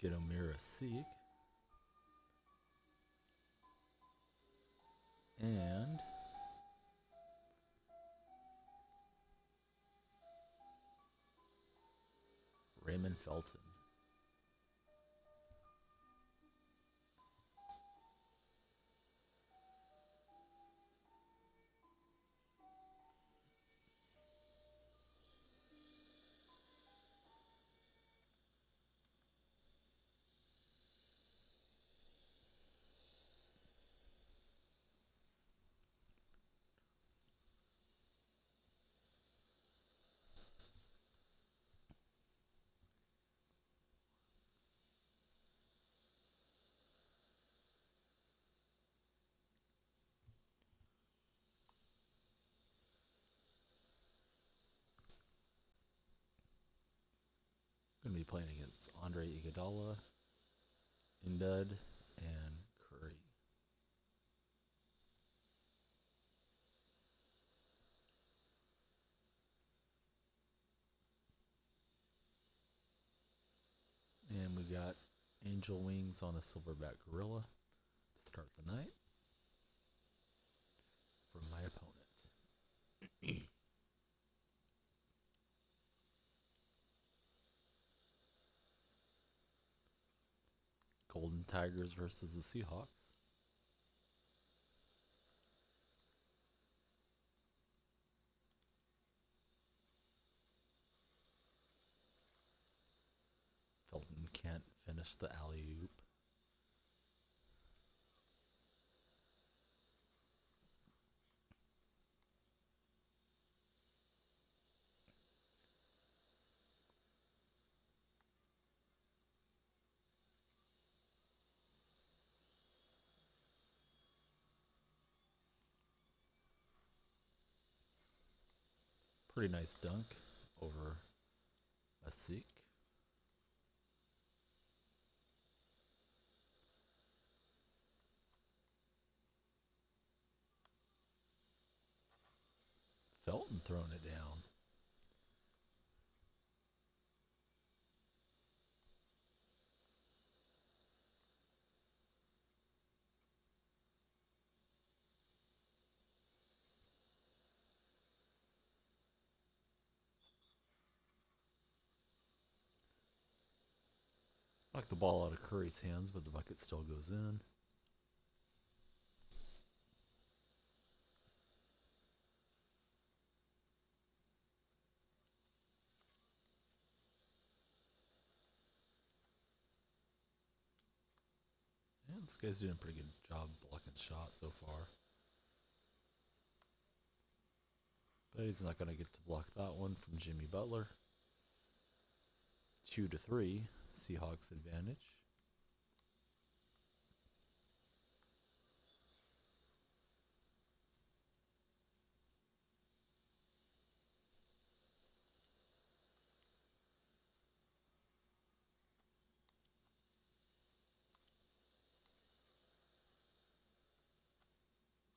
Get Amira Seek. And Raymond Felton. Going to be playing against Andre Iguodala, Indud, and Curry. And we got Angel Wings on a Silverback Gorilla to start the night from my opponent. Golden Tigers versus the Seahawks. Felton can't finish the alley-oop. Pretty nice dunk over a Seek. Felton throwing it down. Knocked the ball out of Curry's hands, but the bucket still goes in. Yeah, this guy's doing a pretty good job blocking shots so far. But he's not going to get to block that one from Jimmy Butler. 2-3, Seahawks advantage.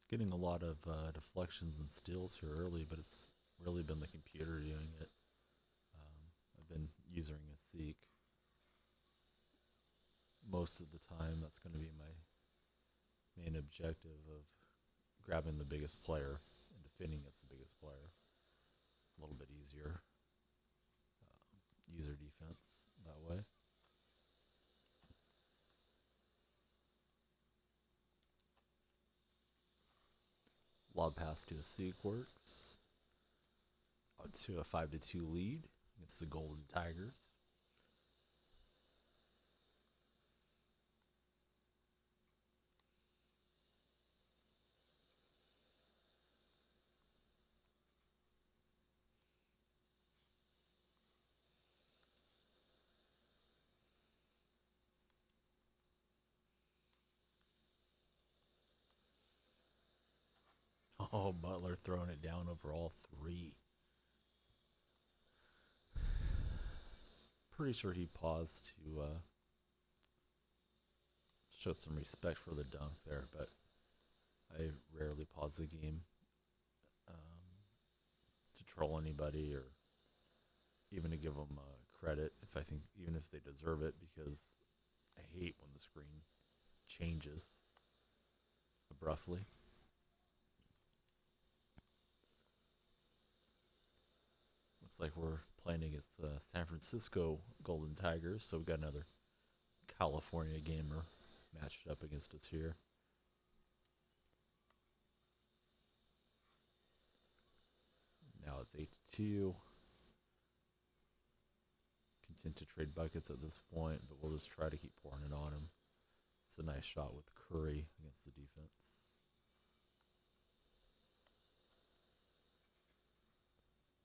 Getting a lot of deflections and steals here early, but it's really been the computer doing it. I've been using a Seek most of the time. That's going to be my main objective of grabbing the biggest player and defending against the biggest player. A little bit easier. User defense that way. Lob pass to a Seek works. Out to a 5-2 lead against the Golden Tigers. Oh, Butler throwing it down over all three. Pretty sure he paused to show some respect for the dunk there, but I rarely pause the game to troll anybody or even to give them credit if I think, even if they deserve it, because I hate when the screen changes abruptly. Looks like we're playing against San Francisco Golden Tigers, so we've got another California gamer matched up against us here. Now it's 8-2. Content to trade buckets at this point, but we'll just try to keep pouring it on him. It's a nice shot with Curry against the defense.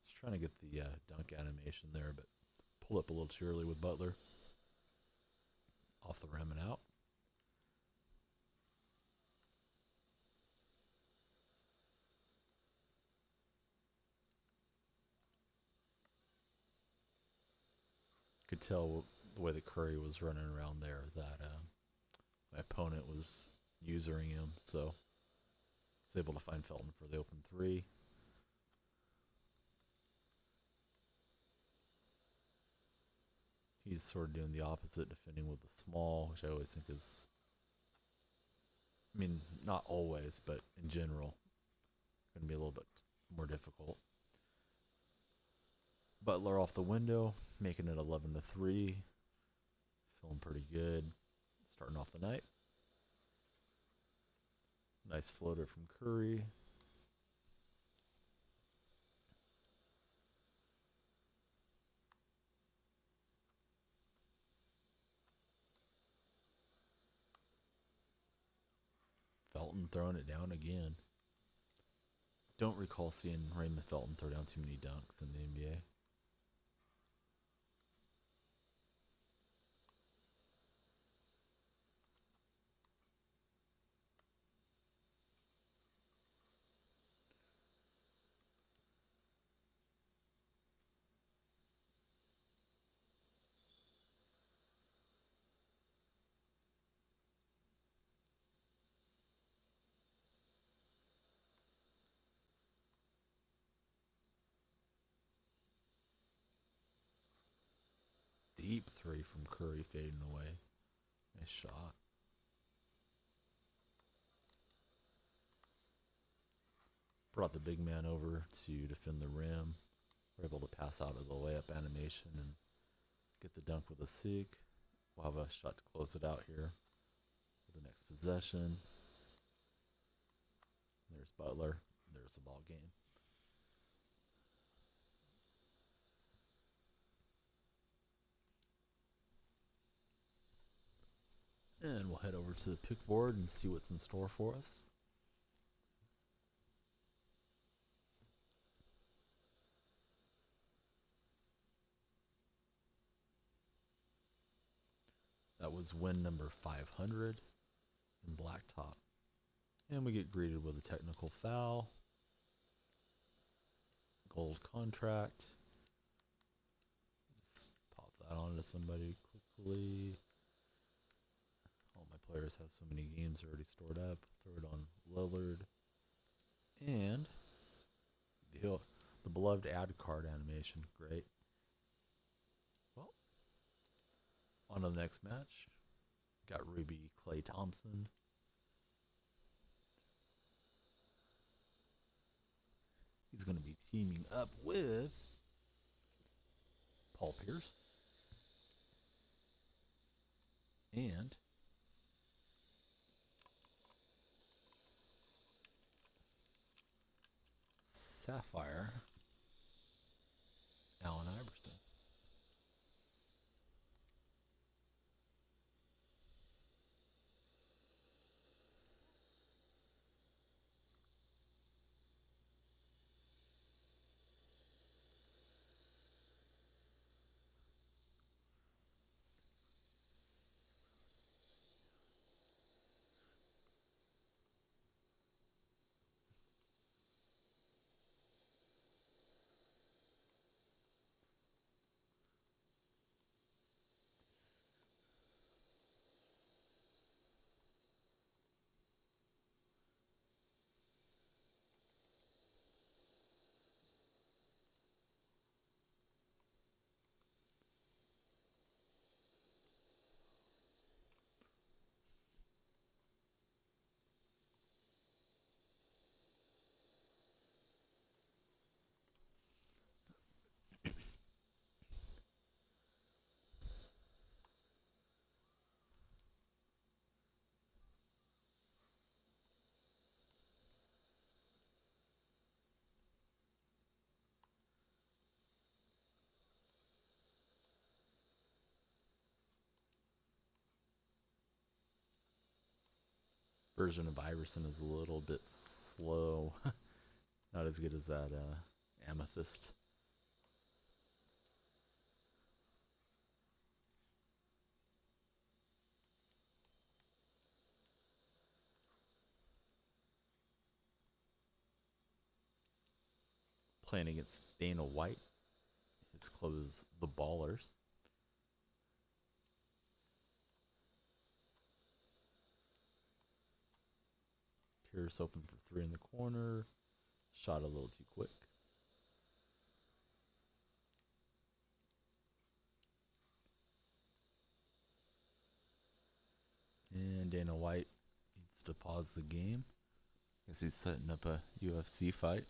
Just trying to get the dunk animation there, but pulled up a little too early with Butler. Off the rim and out. Could tell the way that Curry was running around there that my opponent was usering him, so I was able to find Felton for the open three. He's sort of doing the opposite, defending with the small, which I always think is, I mean, not always, but in general, going to be a little bit more difficult. Butler off the window, making it 11-3. Feeling pretty good. Starting off the night. Nice floater from Curry. Felton throwing it down again. Don't recall seeing Raymond Felton throw down too many dunks in the NBA. Deep three from Curry fading away. Nice shot. Brought the big man over to defend the rim. We're able to pass out of the layup animation and get the dunk with a sig. We'll have a shot to close it out here for the next possession. There's Butler. There's the ball game. And we'll head over to the pick board and see what's in store for us. That was win number 500 in blacktop. And we get greeted with a technical foul. Gold contract. Just pop that onto somebody quickly. All my players have so many games already stored up. Throw it on Lillard. And the beloved ad card animation. Great. Well, on to the next match. Got Ruby Klay Thompson. He's going to be teaming up with Paul Pierce and Sapphire Allen Iverson. version of Iverson is a little bit slow. Not as good as that Amethyst. Playing against Dana White. His club is the Ballers. Pierce open for three in the corner. Shot a little too quick. And Dana White needs to pause the game. Guess he's setting up a UFC fight.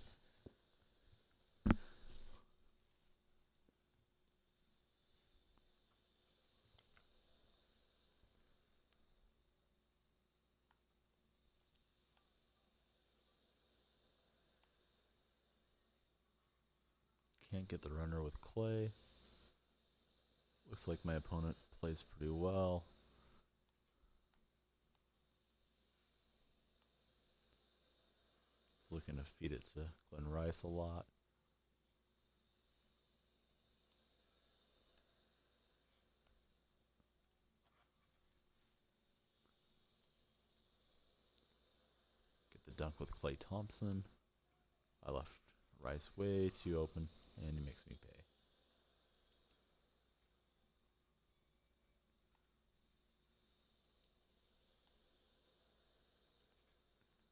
Can't get the runner with Clay. Looks like my opponent plays pretty well. He's looking to feed it to Glenn Rice a lot. Get the dunk with Klay Thompson. I left Rice way too open, and he makes me pay.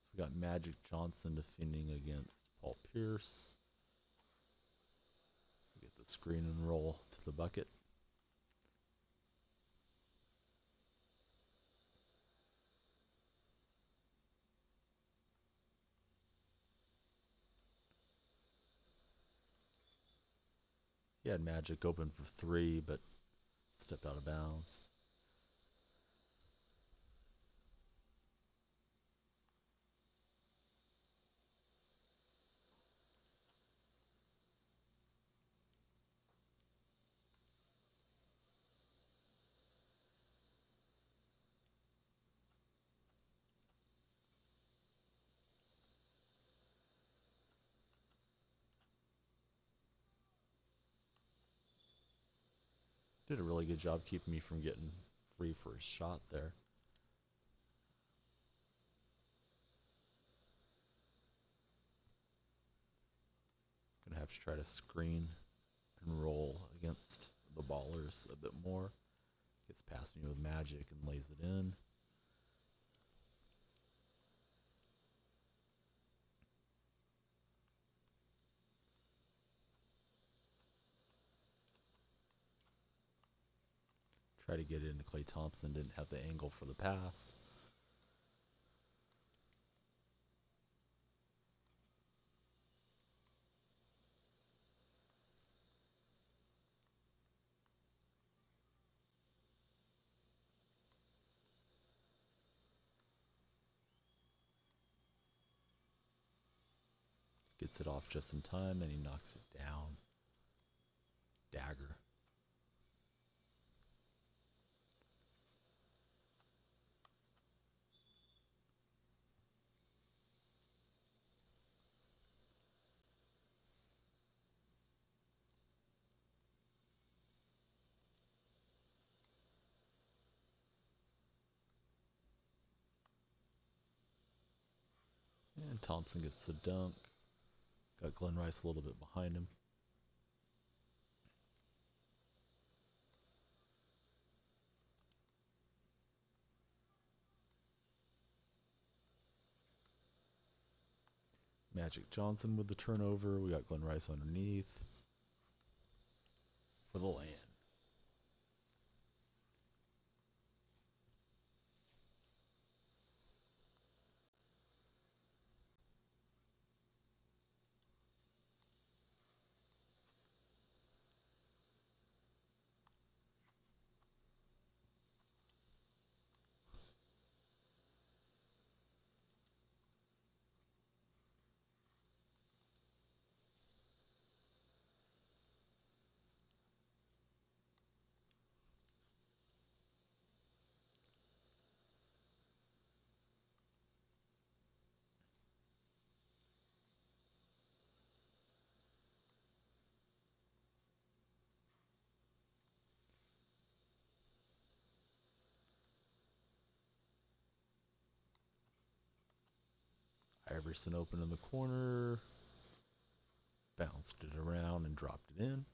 So we got Magic Johnson defending against Paul Pierce. We get the screen and roll to the bucket. He had Magic open for three, but stepped out of bounds. Did a really good job keeping me from getting free for a shot there. Gonna have to try to screen and roll against the Ballers a bit more. Gets past me with Magic and lays it in. Try to get it into Klay Thompson, didn't have the angle for the pass. Gets it off just in time, and he knocks it down. Dagger. And Thompson gets the dunk. Got Glenn Rice a little bit behind him. Magic Johnson with the turnover. We got Glenn Rice underneath for the land. Iverson open in the corner. Bounced it around and dropped it in.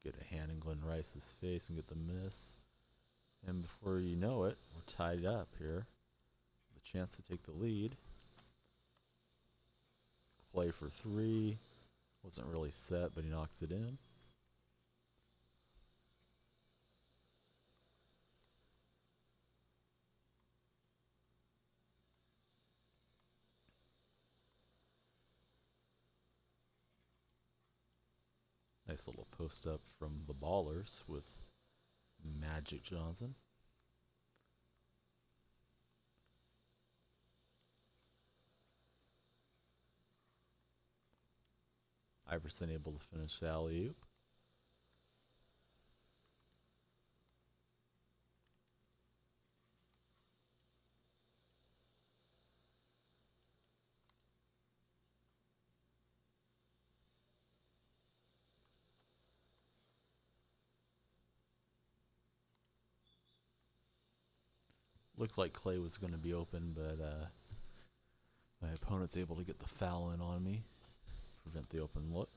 Get a hand in Glenn Rice's face and get the miss. And before you know it, we're tied up here. The chance to take the lead. Clay for three. Wasn't really set, but he knocks it in. Nice little post up from the Ballers with Magic Johnson. Iverson able to finish the alley-oop. Looked like Clay was going to be open, but my opponent's able to get the foul in on me, prevent the open look.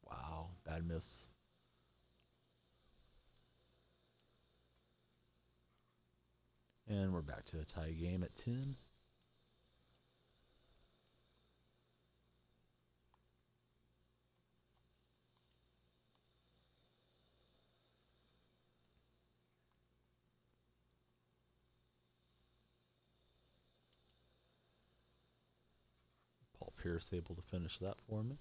Wow, bad miss. And we're back to a tie game at 10. Paul Pierce able to finish that for me.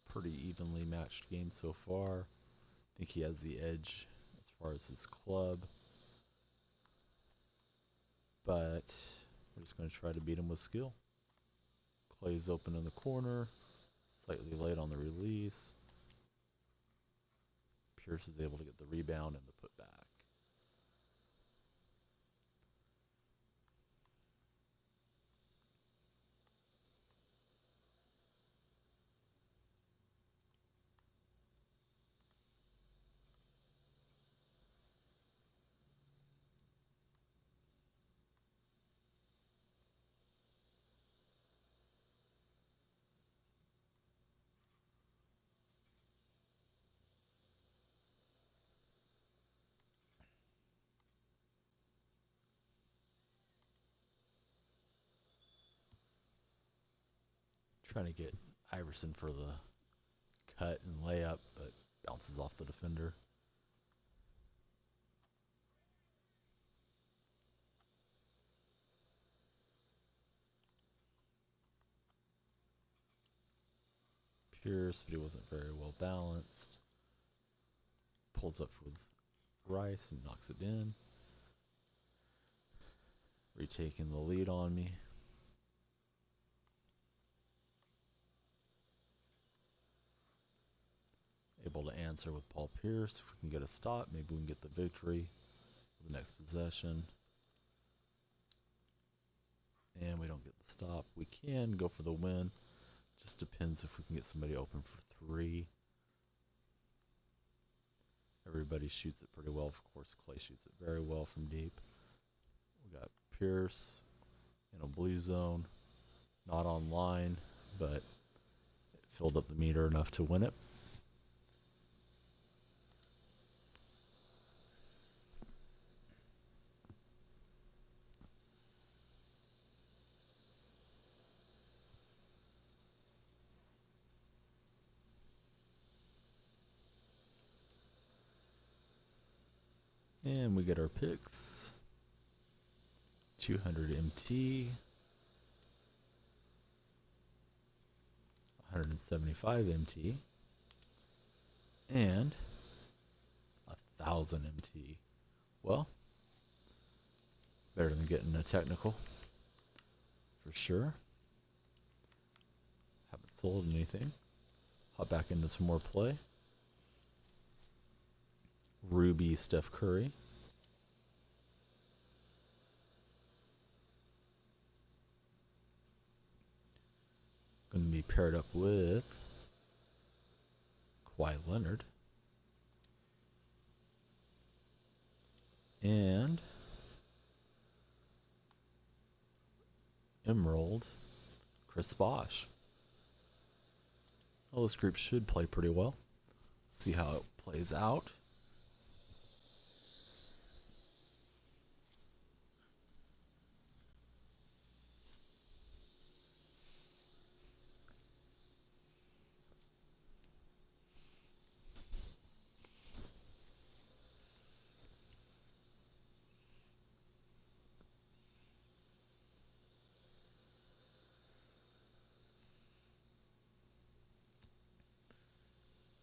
Pretty evenly matched game so far. I think he has the edge as far as his club. But we're just going to try to beat him with skill. Clay's open in the corner. Slightly late on the release. Pierce is able to get the rebound and the putback. Trying to get Iverson for the cut and layup, but bounces off the defender. Pierce, but he wasn't very well balanced. Pulls up with Rice and knocks it in. Retaking the lead on me. Able to answer with Paul Pierce. If we can get a stop, maybe we can get the victory for the next possession. And we don't get the stop. We can go for the win. Just depends if we can get somebody open for three. Everybody shoots it pretty well. Of course, Clay shoots it very well from deep. We got Pierce in a blue zone. Not online, but it filled up the meter enough to win it. And we get our picks. 200 MT. 175 MT. And 1,000 MT. Well, better than getting a technical, for sure. Haven't sold anything. Hop back into some more play. Ruby Steph Curry. Going to be paired up with Kawhi Leonard. And Emerald Chris Bosh. Well, this group should play pretty well. See how it plays out.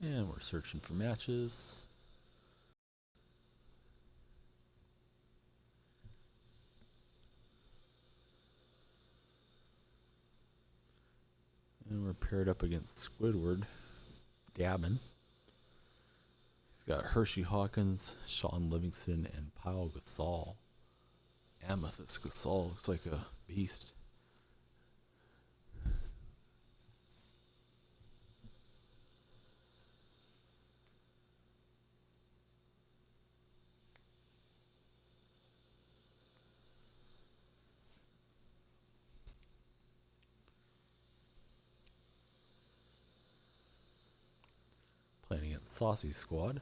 And we're searching for matches. And we're paired up against Squidward, Gavin. He's got Hershey Hawkins, Sean Livingston, and Pau Gasol. Amethyst Gasol looks like a beast. Playing against Saucy Squad.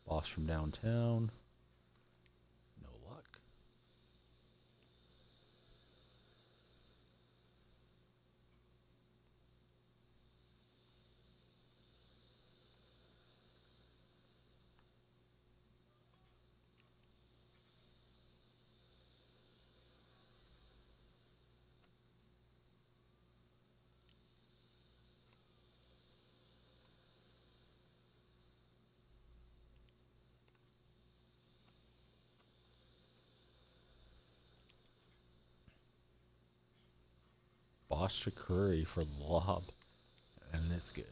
Boss from downtown. No luck. Bosh to Curry for the lob. And it's good.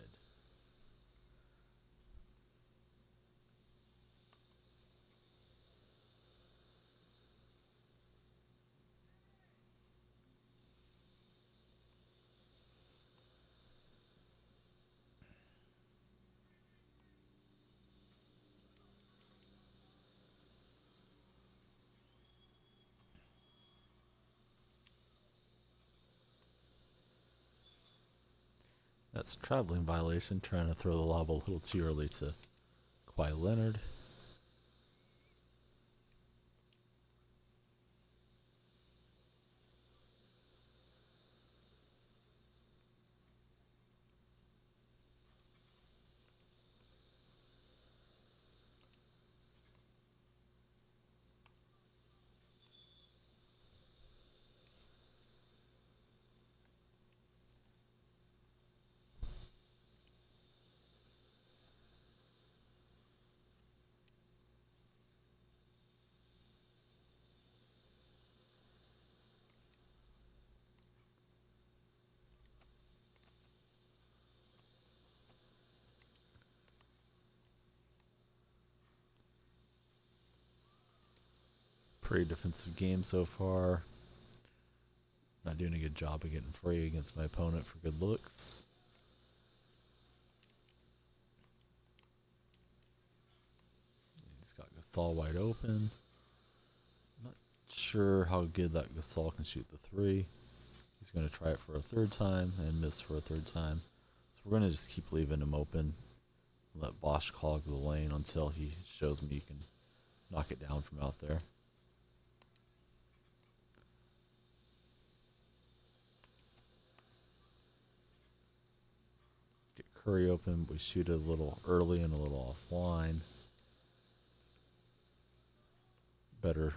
That's a traveling violation, trying to throw the lob a little too early to Kawhi Leonard. Pretty defensive game so far. Not doing a good job of getting free against my opponent for good looks. He's got Gasol wide open. Not sure how good that Gasol can shoot the three. He's going to try it for a third time and miss for a third time. So we're going to just keep leaving him open. Let Bosh clog the lane until he shows me he can knock it down from out there. Get Curry open. We shoot a little early and a little offline. Better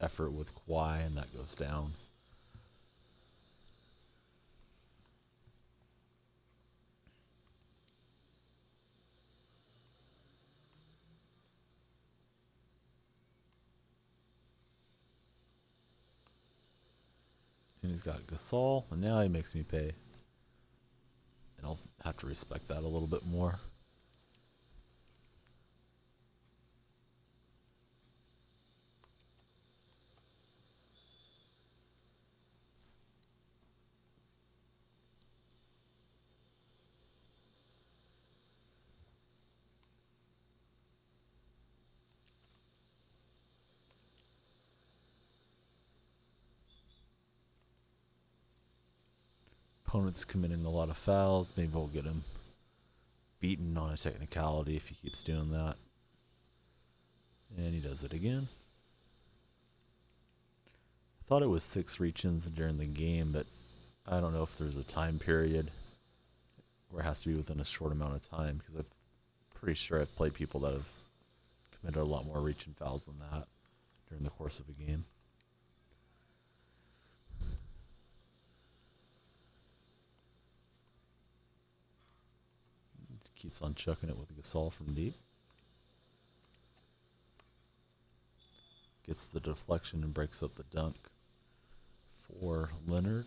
effort with Kawhi, and that goes down. he's got Gasol, and now he makes me pay. And I'll have to respect that a little bit more. Opponent's committing a lot of fouls. Maybe we'll get him beaten on a technicality if he keeps doing that. And he does it again. I thought it was 6 reach-ins during the game, but I don't know if there's a time period where it has to be within a short amount of time, because I'm pretty sure I've played people that have committed a lot more reach-in fouls than that during the course of a game. Keeps on chucking it with Gasol from deep. Gets the deflection and breaks up the dunk for Leonard.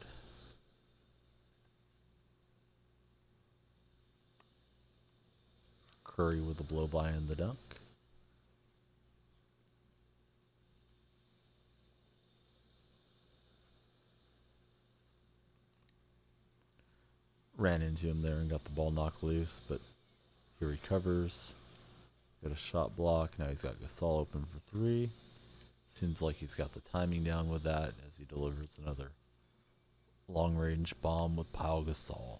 Curry with the blow-by and the dunk. Ran into him there and got the ball knocked loose, but he recovers. Got a shot block. Now he's got Gasol open for 3. Seems like he's got the timing down with that as he delivers another long-range bomb with Pau Gasol.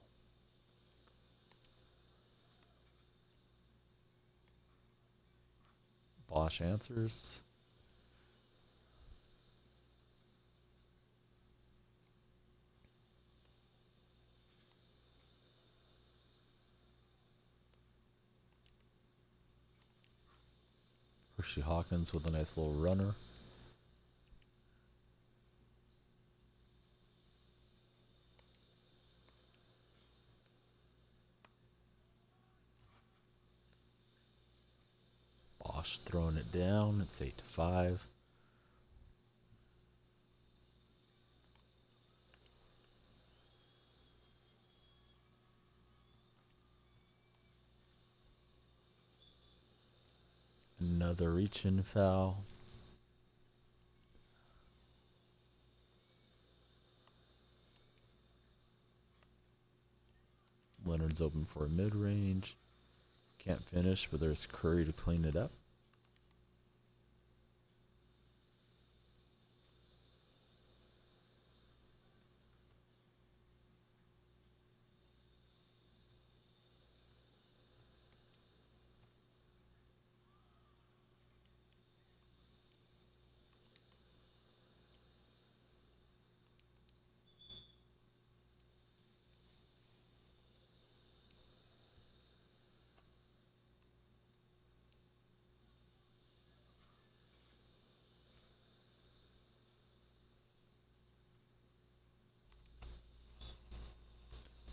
Bosch answers. Hershey Hawkins with a nice little runner. Bosch throwing it down. It's 8-5. Another reach-in foul. Leonard's open for a mid-range. Can't finish, but there's Curry to clean it up.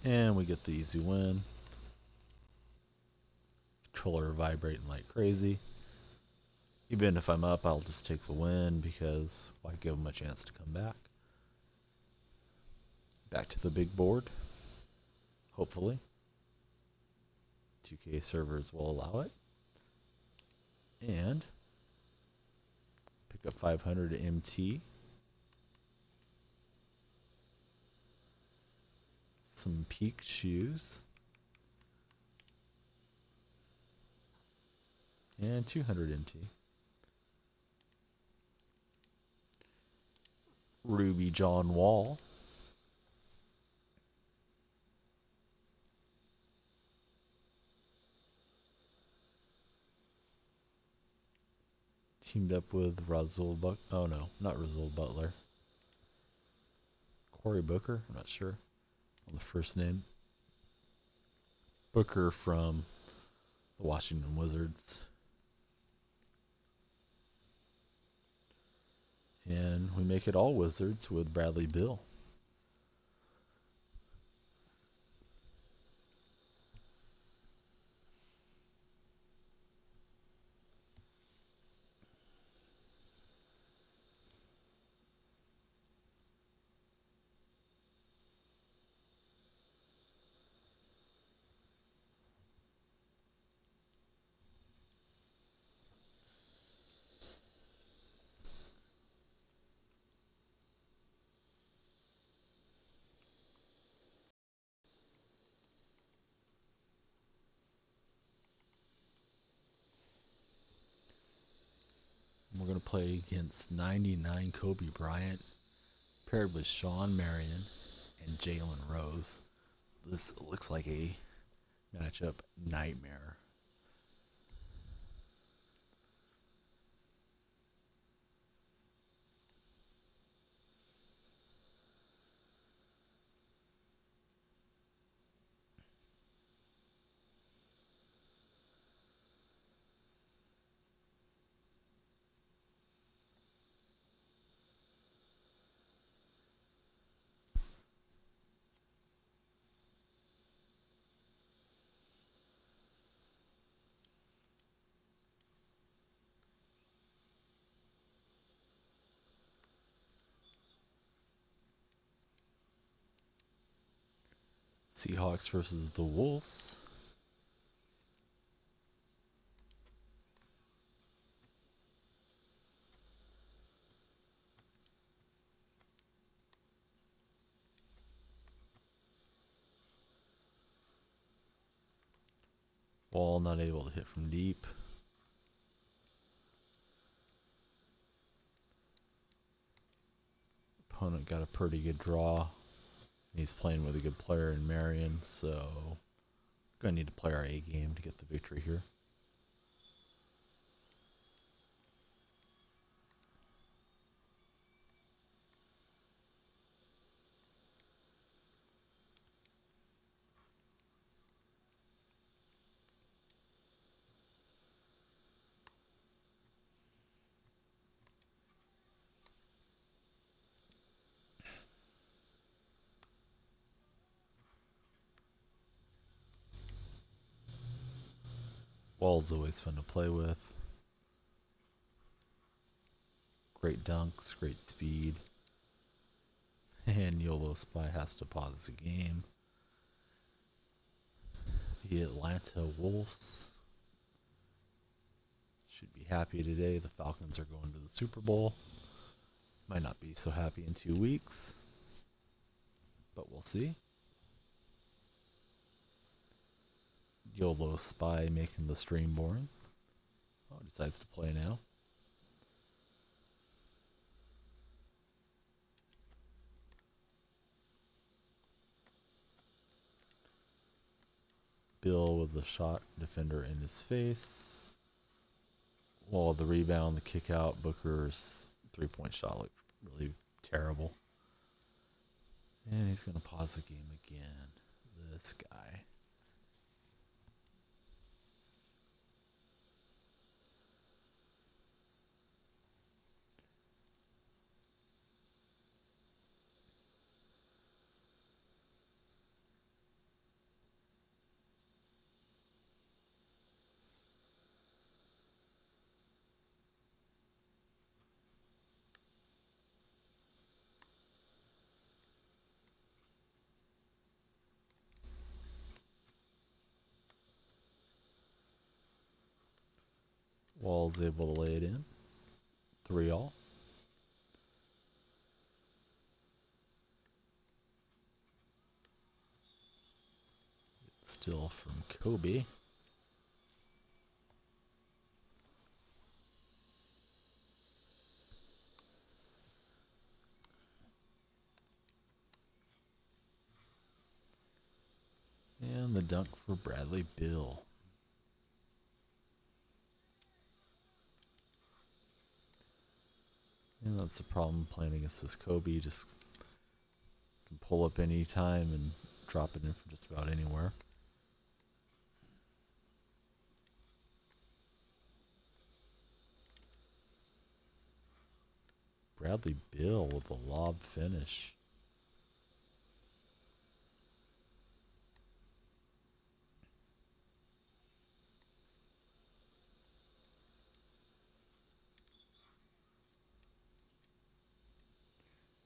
And we get the easy win. Controller vibrating like crazy. Even if I'm up, I'll just take the win because why give them a chance to come back? Back to the big board. Hopefully. 2K servers will allow it. And pick up 500 MT. Some Peak shoes. And 200 MT. Ruby John Wall. Teamed up with Razul Buck. Oh no, not Razul Butler. Corey Booker. I'm not sure on the first name. Booker from the Washington Wizards. And we make it all Wizards with Bradley Beal. play against 99 Kobe Bryant, paired with Sean Marion and Jalen Rose. This looks like a matchup nightmare. Seahawks versus the Wolves. Wall not able to hit from deep. Opponent got a pretty good draw. He's playing with a good player in Marion, so gonna need to play our A game to get the victory here. Wall's always fun to play with. Great dunks, great speed. And YOLO Spy has to pause the game. The Atlanta Wolves should be happy today. The Falcons are going to the Super Bowl. Might not be so happy in 2 weeks, but we'll see. YOLO Spy making the stream boring. Oh, decides to play now. Bill with the shot, defender in his face. Well, the rebound, the kick out, Booker's 3-point shot looked really terrible. And he's going to pause the game again. This guy. Wall's able to lay it in. 3-all. Still from Kobe. And the dunk for Bradley Beal. And that's the problem playing against this Kobe. Just can pull up any time and drop it in from just about anywhere. Bradley Beal with a lob finish.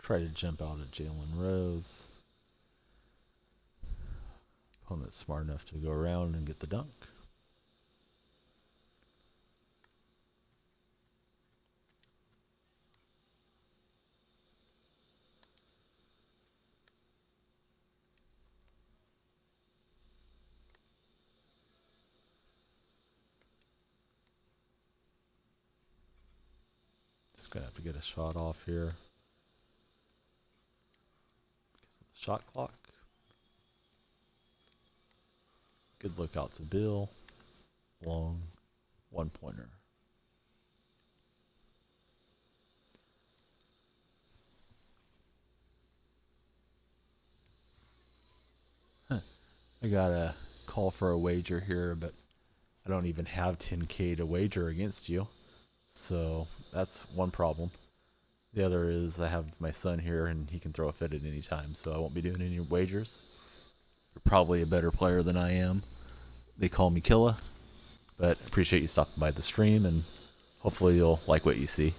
Try to jump out at Jalen Rose. Opponent smart enough to go around and get the dunk. Just gonna have to get a shot off here. Shot clock. Good look out to Bill. Long 1-pointer. I got a call for a wager here, but I don't even have 10K to wager against you. So that's one problem. The other is I have my son here and he can throw a fit at any time, so I won't be doing any wagers. You're probably a better player than I am. They call me Killa, but appreciate you stopping by the stream and hopefully you'll like what you see.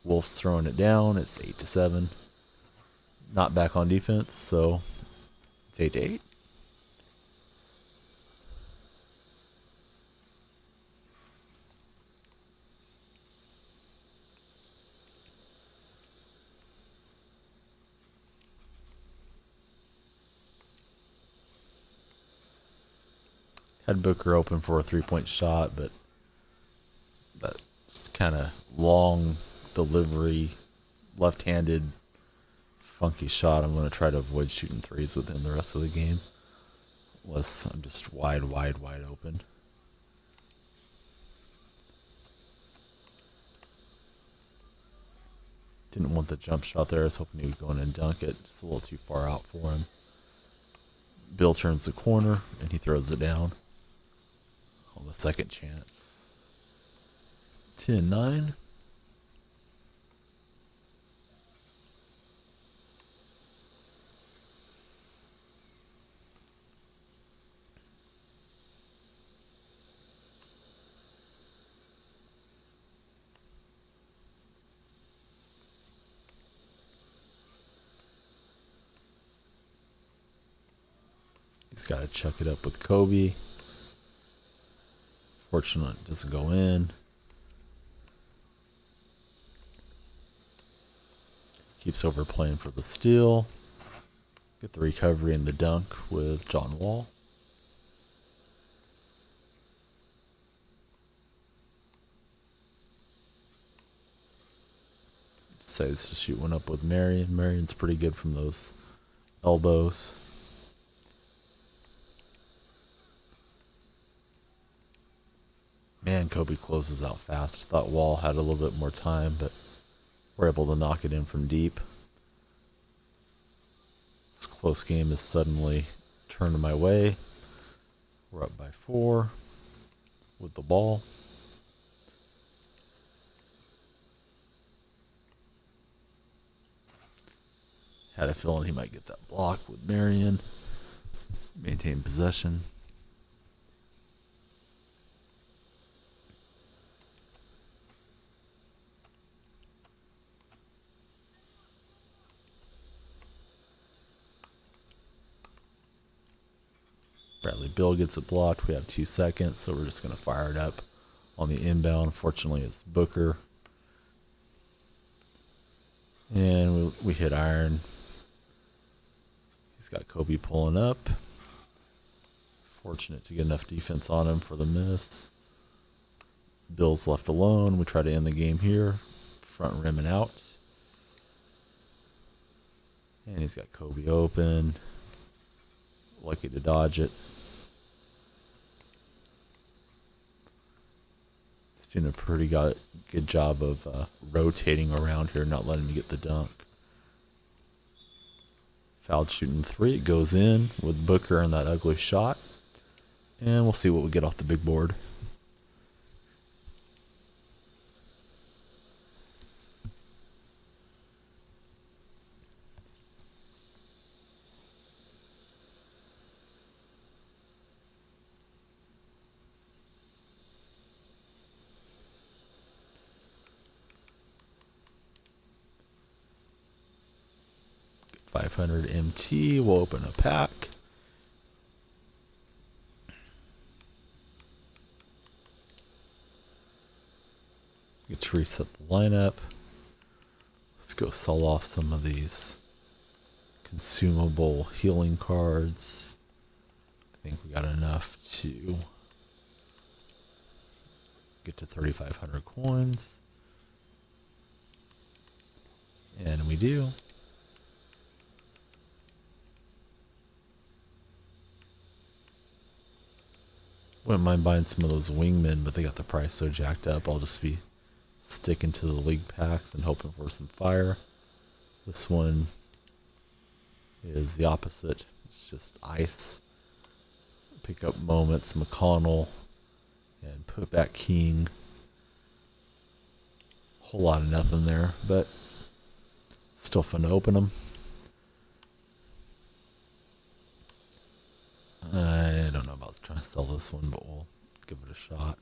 Wolf's throwing it down. It's 8-7. Not back on defense, so it's 8-8. Had Booker open for a 3-point shot, but that's kind of long delivery, left-handed, funky shot. I'm going to try to avoid shooting threes with him the rest of the game, unless I'm just wide open. Didn't want the jump shot there. I was hoping he would go in and dunk it. Just a little too far out for him. Bill turns the corner, and he throws it down. On the second chance. 10-9. He's got to chuck it up with Kobe. Fortunate it doesn't go in. Keeps overplaying for the steal. Get the recovery and the dunk with John Wall. Decides to shoot one up with Marion. Marion's pretty good from those elbows. Man, Kobe closes out fast. Thought Wall had a little bit more time, but we're able to knock it in from deep. This close game has suddenly turned my way. We're up by 4 with the ball. Had a feeling he might get that block with Marion. Maintain possession. Bradley Bill gets it blocked. We have 2 seconds, so we're just going to fire it up on the inbound. Fortunately, it's Booker. And we hit iron. He's got Kobe pulling up. Fortunate to get enough defense on him for the miss. Bill's left alone. We try to end the game here. Front rim and out. And he's got Kobe open. Lucky to dodge it. He's doing a pretty good job of rotating around here, not letting me get the dunk. Fouled shooting 3. It goes in with Booker and that ugly shot. And we'll see what we get off the big board. $500 MT. We'll open a pack. Get to reset the lineup. Let's go sell off some of these consumable healing cards. I think we got enough to Get to 3,500 coins. And we do. Wouldn't mind buying some of those wingmen, but they got the price so jacked up. I'll just be sticking to the league packs and hoping for some fire. This one is the opposite. It's just ice. Pick up moments, McConnell, and put back King. Whole lot of nothing there, but still fun to open them. I don't know about trying to sell this one, but we'll give it a shot.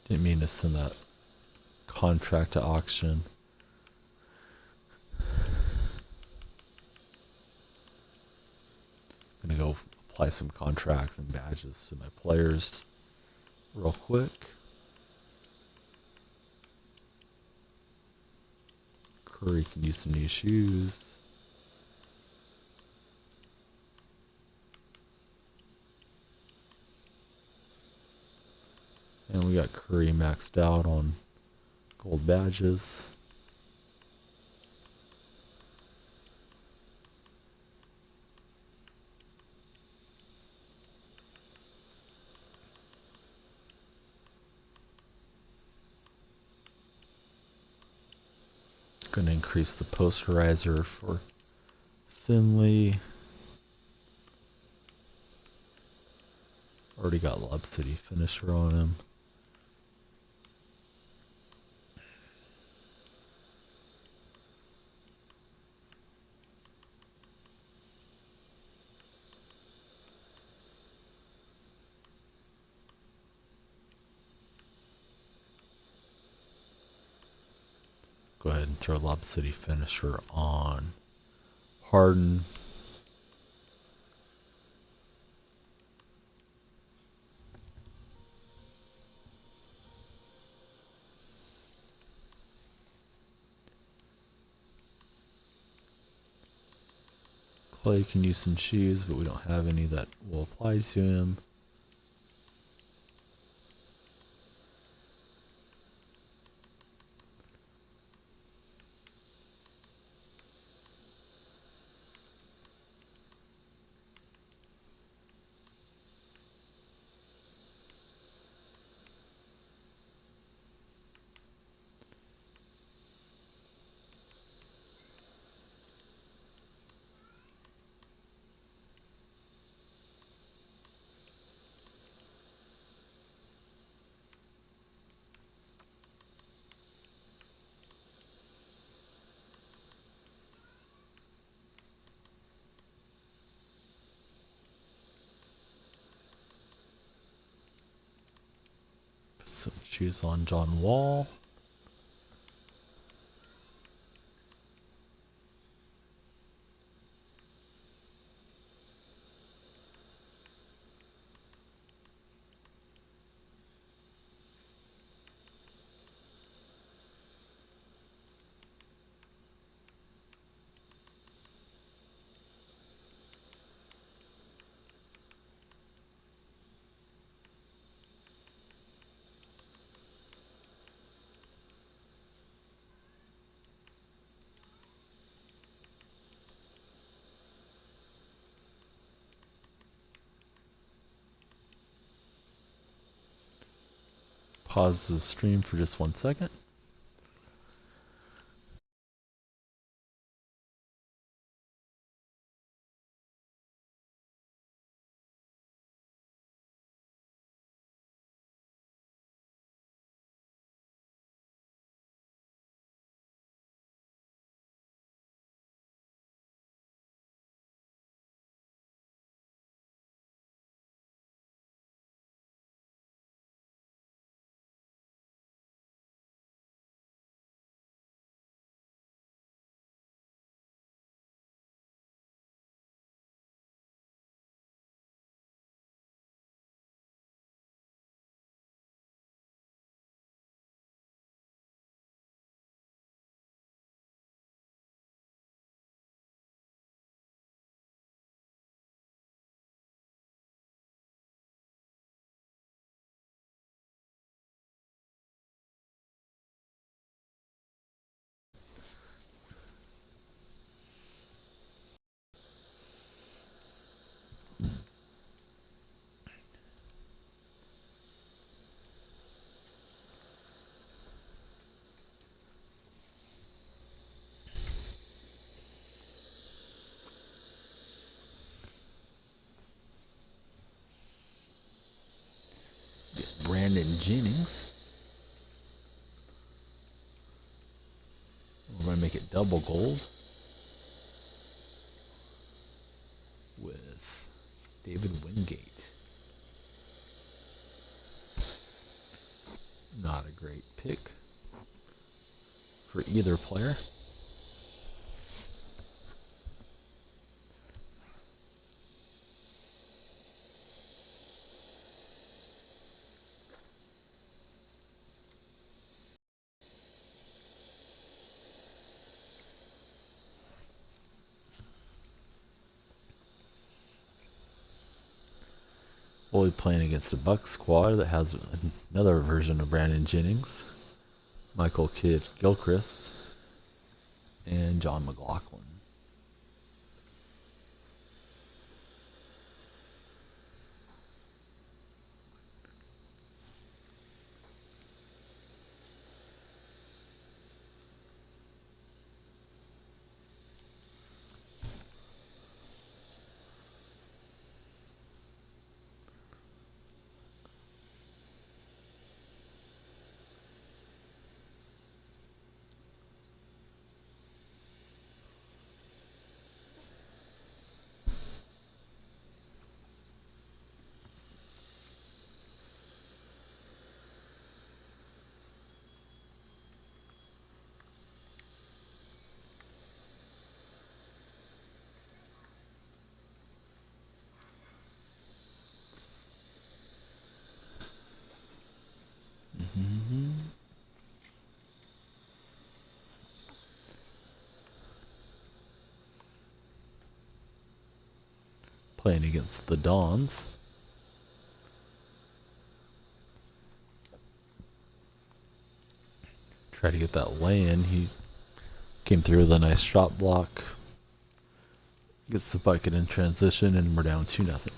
Didn't mean to send that contract to auction. I'm gonna go apply some contracts and badges to my players real quick. Curry can use some new shoes. And we got Curry maxed out on gold badges. Going to increase the posterizer for Finley. Already got Lob City finisher on him. Go ahead and throw Lob City finisher on Harden. Clay can use some shoes, but we don't have any that will apply to him. Put some shoes on John Wall. Pause the stream for just 1 second. Jennings. We're going to make it double gold with David Wingate. Not a great pick for either player. We'll be playing against a Bucks squad that has another version of Brandon Jennings, Michael Kidd Gilchrist, and John McLaughlin. Playing against the Dons. Try to get that lay-in. He came through with a nice shot block. Gets the bucket in transition, and we're down 2-0.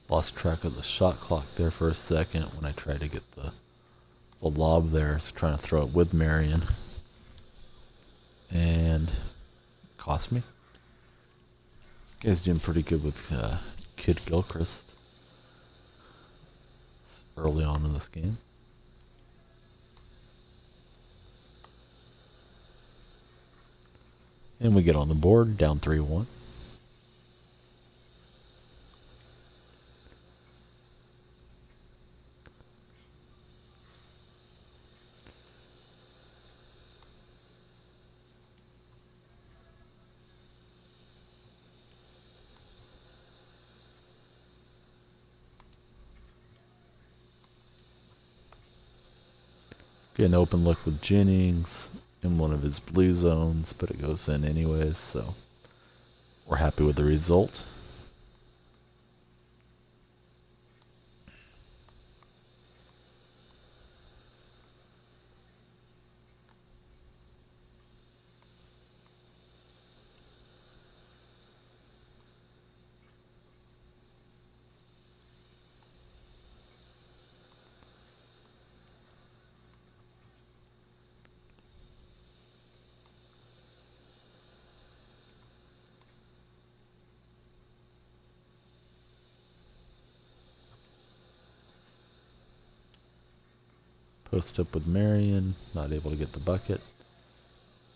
Lost track of the shot clock there for a second when I tried to get the lob there. I was trying to throw it with Marion. And it cost me. Guy's doing pretty good with Kidd Gilchrist early on in this game. And we get on the board, down 3-1. Get an open look with Jennings in one of his blue zones, but it goes in anyways, so we're happy with the result. Post up with Marion, not able to get the bucket.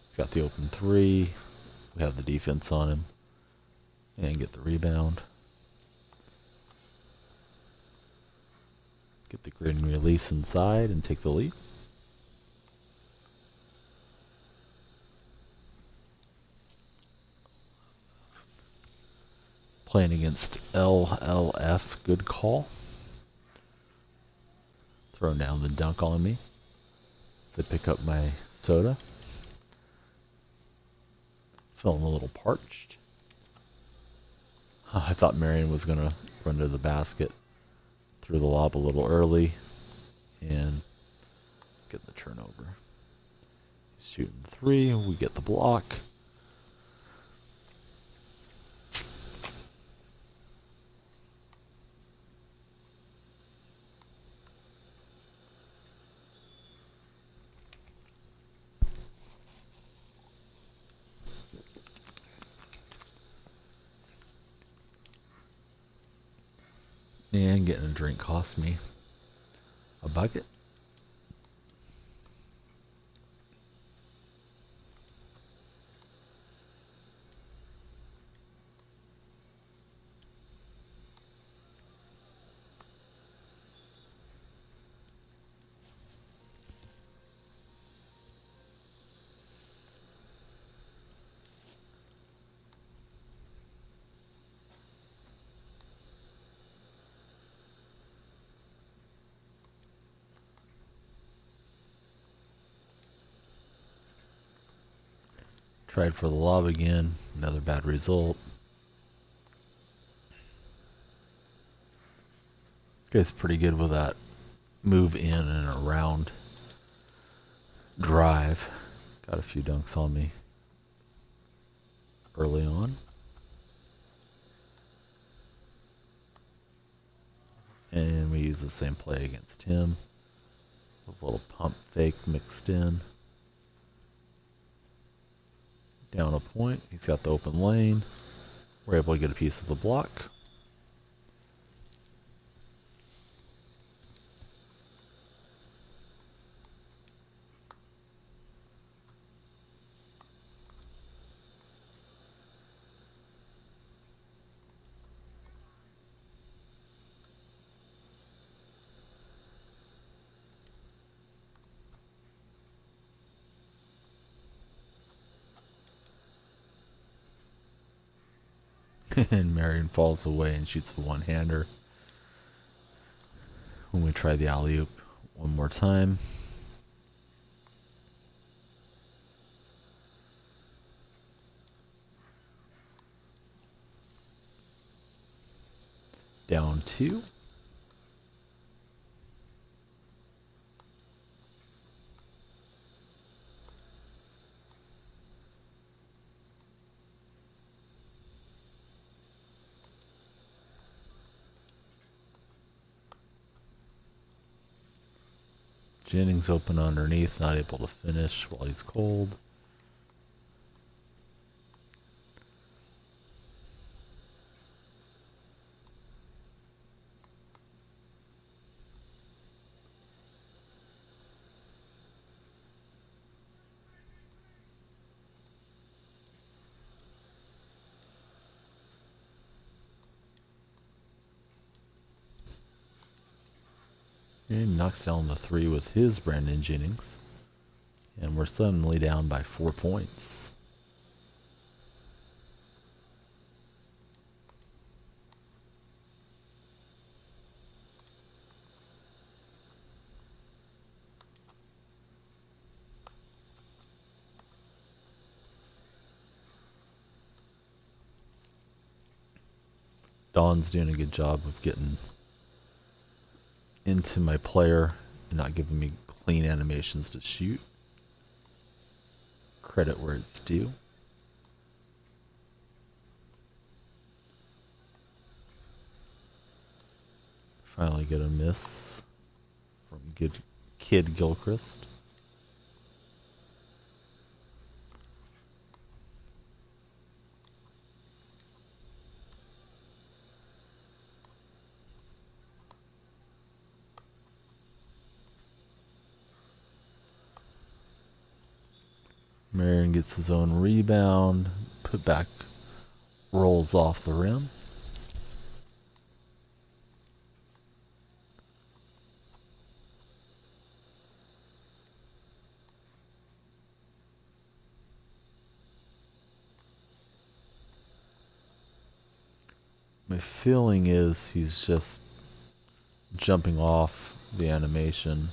He's got the open three. We have the defense on him. And get the rebound. Get the grid and release inside and take the lead. Playing against LLF, good call. Throw down the dunk on me to pick up my soda. Feeling a little parched. I thought Marion was going to run to the basket. through the lob a little early and get the turnover. He's shooting 3, we get the block. And getting a drink cost me a bucket. Tried for the lob again, another bad result. This guy's pretty good with that move in and around drive. Got a few dunks on me early on. And we use the same play against him. A little pump fake mixed in. Down a point, he's got the open lane. We're able to get a piece of the block. And Marion falls away and shoots a one-hander. When we try the alley-oop one more time. Down 2. Jennings open underneath, not able to finish while he's cold. And he knocks down the 3 with his Brandon Jennings. And we're suddenly down by 4 points. Don's doing a good job of getting into my player and not giving me clean animations to shoot. Credit where it's due. Finally get a miss from good Kid Gilchrist. Marion gets his own rebound, put back, rolls off the rim. My feeling is he's just jumping off the animation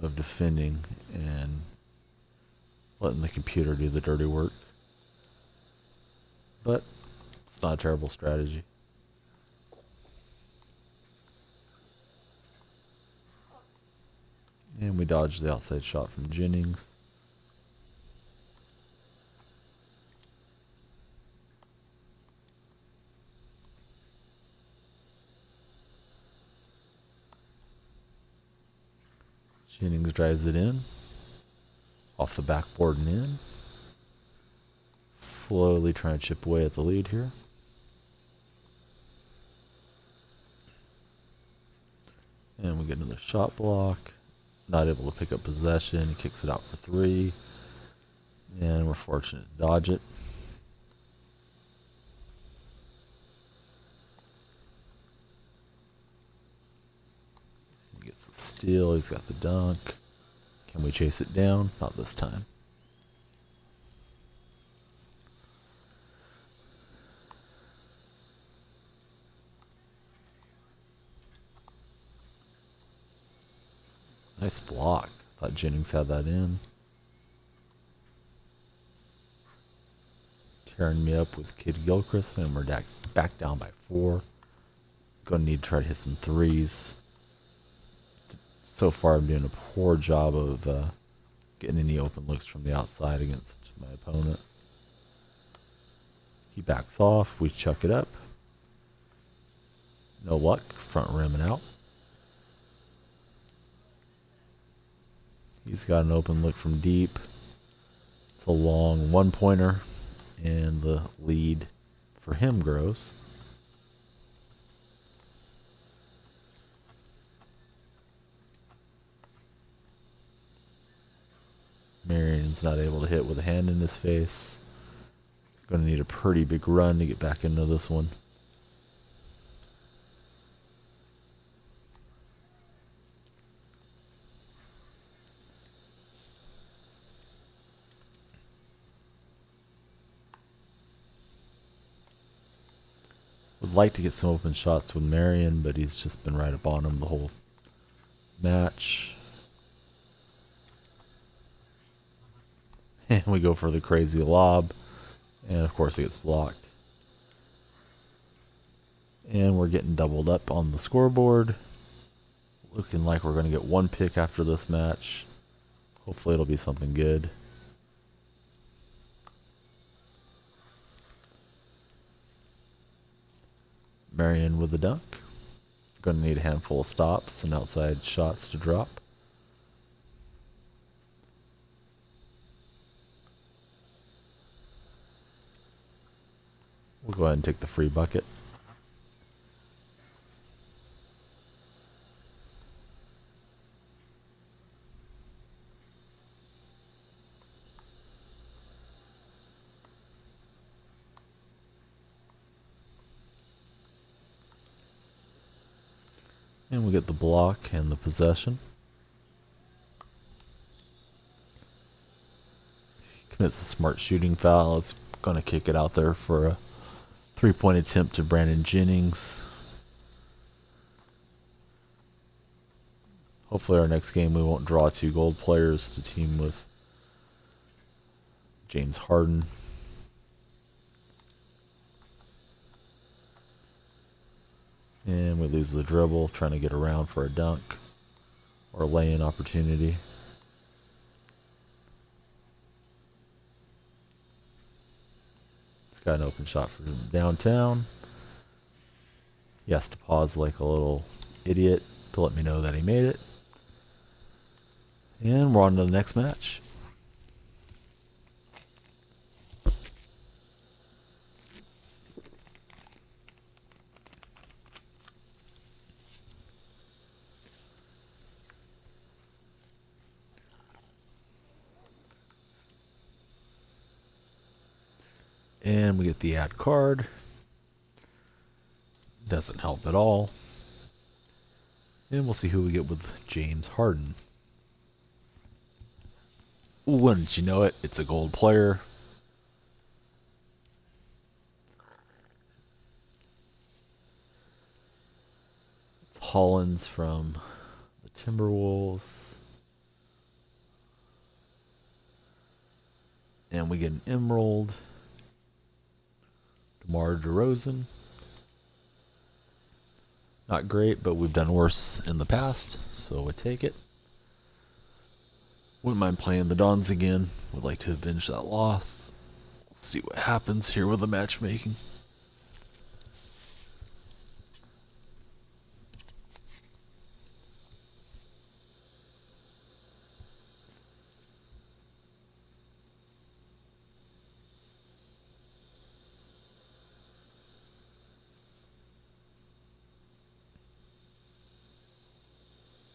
of defending and letting the computer do the dirty work. But it's not a terrible strategy. And we dodged the outside shot from Jennings. Jennings drives it in. Off the backboard and in. Slowly trying to chip away at the lead here. And we get another shot block. Not able to pick up possession. He kicks it out for 3. And we're fortunate to dodge it. He gets the steal. He's got the dunk. Can we chase it down? Not this time. Nice block. Thought Jennings had that in. Tearing me up with Kid Gilchrist, and we're back down by 4. Gonna need to try to hit some 3s. So far, I'm doing a poor job of getting any open looks from the outside against my opponent. He backs off. We chuck it up. No luck. Front rim and out. He's got an open look from deep. It's a long one-pointer, and the lead for him grows. Marion's not able to hit with a hand in his face. Going to need a pretty big run to get back into this one. Would like to get some open shots with Marion, but he's just been right up on him the whole match. And we go for the crazy lob. And of course it gets blocked. And we're getting doubled up on the scoreboard. Looking like we're going to get 1 pick after this match. Hopefully it'll be something good. Marion with the dunk. Going to need a handful of stops and outside shots to drop. We'll go ahead and take the free bucket. And we get the block and the possession. Commits a smart shooting foul. It's going to kick it out there for a 3-point attempt to Brandon Jennings. Hopefully our next game we won't draw 2 gold players to team with James Harden. And we lose the dribble, trying to get around for a dunk or a lay-in opportunity. It's got an open shot from downtown. He has to pause like a little idiot to let me know that he made it. And we're on to the next match. And we get the add card. Doesn't help at all. And we'll see who we get with James Harden. Wouldn't you know it, it's a gold player. It's Hollins from the Timberwolves. And we get an emerald. DeMar DeRozan. Not great, but we've done worse in the past, so we take it. Wouldn't mind playing the Dons again. Would like to avenge that loss. Let's see what happens here with the matchmaking.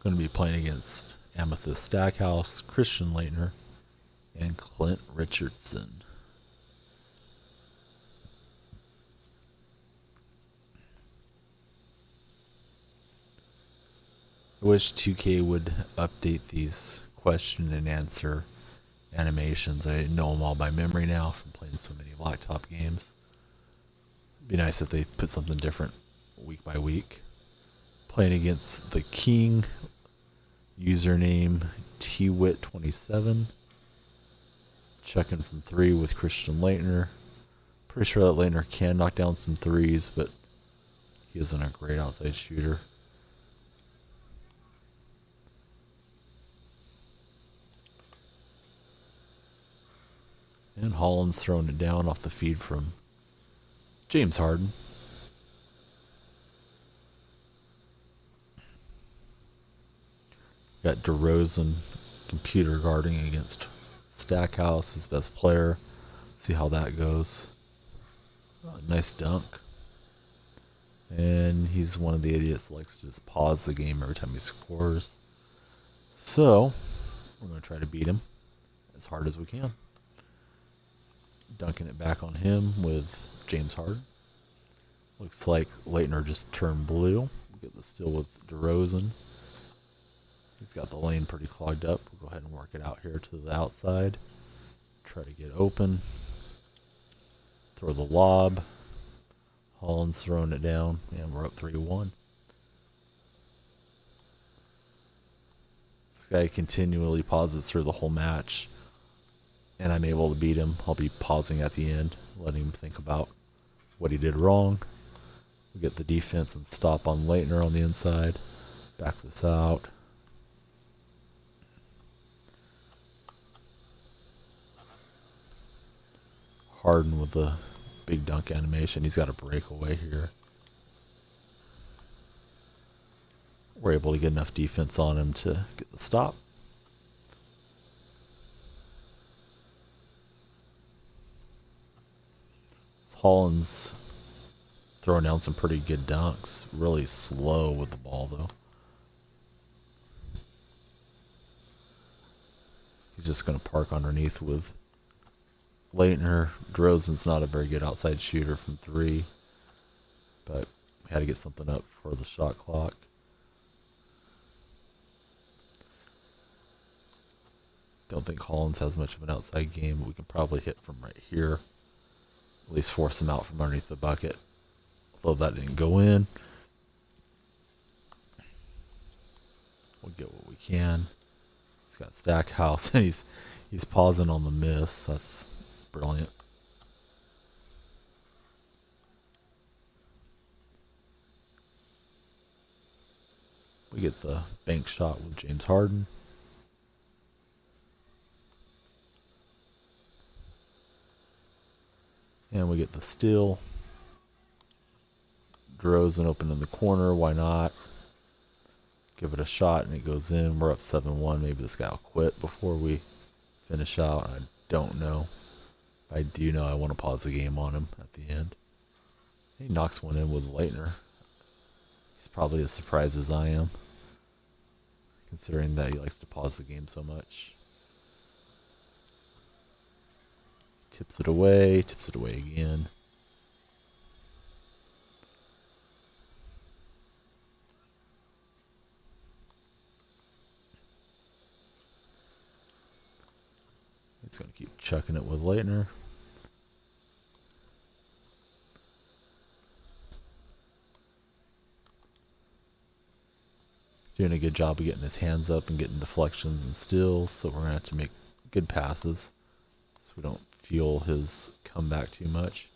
Going to be playing against Amethyst Stackhouse, Christian Leitner, and Clint Richardson. I wish 2K would update these question and answer animations. I know them all by memory now from playing so many blacktop games. It'd be nice if they put something different week by week. Playing against the King, username TWIT27. Checking from 3 with Christian Leitner. Pretty sure that Leitner can knock down some threes, but he isn't a great outside shooter. And Holland's throwing it down off the feed from James Harden. Got DeRozan computer guarding against Stackhouse, his best player. See how that goes. Nice dunk. And he's one of the idiots that likes to just pause the game every time he scores. So, we're going to try to beat him as hard as we can. Dunking it back on him with James Harden. Looks like Leitner just turned blue. We'll get the steal with DeRozan. He's got the lane pretty clogged up. We'll go ahead and work it out here to the outside. Try to get open. Throw the lob. Holland's throwing it down, and we're up 3-1. This guy continually pauses through the whole match, and I'm able to beat him. I'll be pausing at the end, letting him think about what he did wrong. We get the defense and stop on Leitner on the inside. Back this out. Harden with the big dunk animation. He's got a breakaway here. We're able to get enough defense on him to get the stop. Holland's throwing down some pretty good dunks. Really slow with the ball, though. He's just going to park underneath with Leitner. DeRozan's not a very good outside shooter from 3, but we had to get something up for the shot clock. Don't think Hollins has much of an outside game, but we can probably hit from right here. At least force him out from underneath the bucket. Although that didn't go in. We'll get what we can. He's got Stackhouse, and he's pausing on the miss. That's brilliant. We get the bank shot with James Harden. And we get the steal. DeRozan open in the corner. Why not? Give it a shot and it goes in. We're up 7-1. Maybe this guy will quit before we finish out. I don't know. I do know I want to pause the game on him at the end. He knocks one in with Leitner. He's probably as surprised as I am, considering that he likes to pause the game so much. Tips it away again. He's going to keep chucking it with Leitner. Doing a good job of getting his hands up and getting deflections and steals, so we're going to have to make good passes so we don't fuel his comeback too much.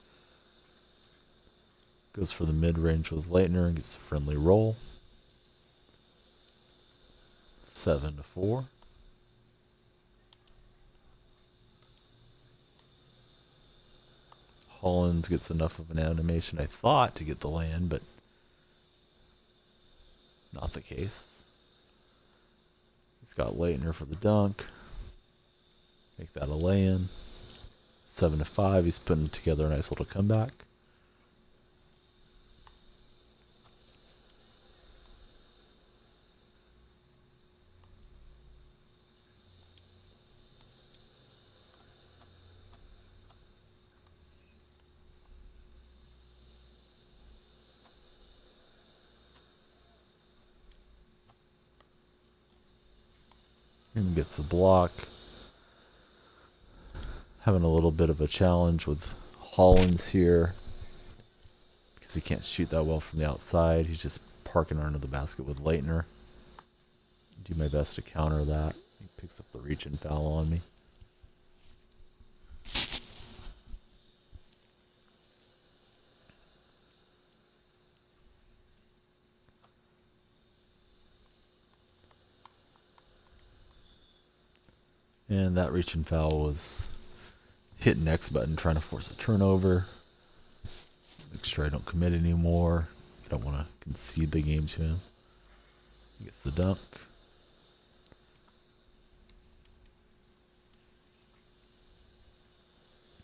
Goes for the mid-range with Leitner and gets a friendly roll. 7-4. Hollins gets enough of an animation, I thought, to get the lay-in, but not the case. He's got Leitner for the dunk. Make that a lay-in. 7-5. He's putting together a nice little comeback. And gets a block. Having a little bit of a challenge with Hollins here because he can't shoot that well from the outside. He's just parking under the basket with Leitner. Do my best to counter that. He picks up the reach and foul on me. And that reach and foul was hitting X button, trying to force a turnover. Make sure I don't commit anymore. I don't want to concede the game to him. He gets the dunk.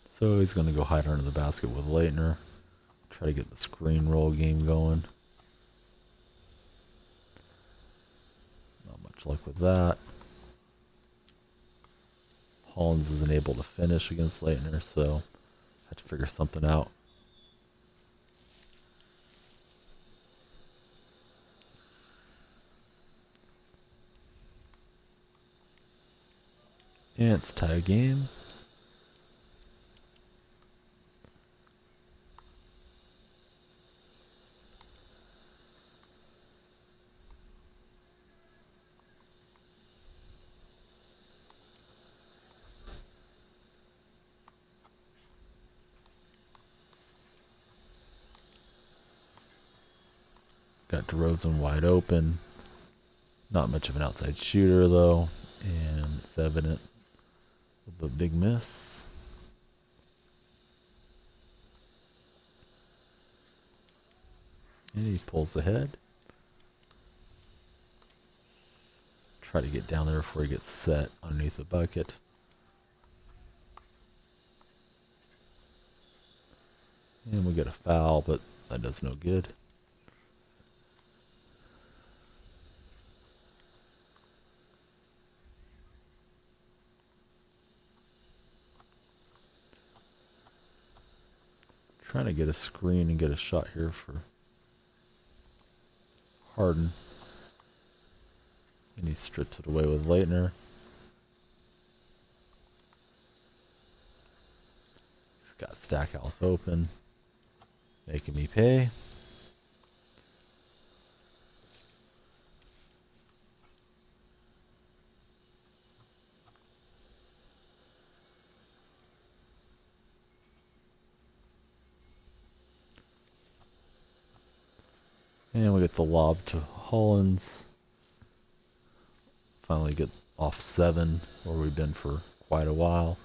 So he's going to go hide under the basket with Leitner. Try to get the screen roll game going. Not much luck with that. Hollins isn't able to finish against Leitner, so I had to figure something out. And it's tie game. Got DeRozan wide open. Not much of an outside shooter, though. And it's evident with the big miss. And he pulls ahead. Try to get down there before he gets set underneath the bucket. And we get a foul, but that does no good. Trying to get a screen and get a shot here for Harden. And he strips it away with Leitner. He's got Stackhouse open, making me pay. And we get the lob to Hollins. Finally get off 7, where we've been for quite a while.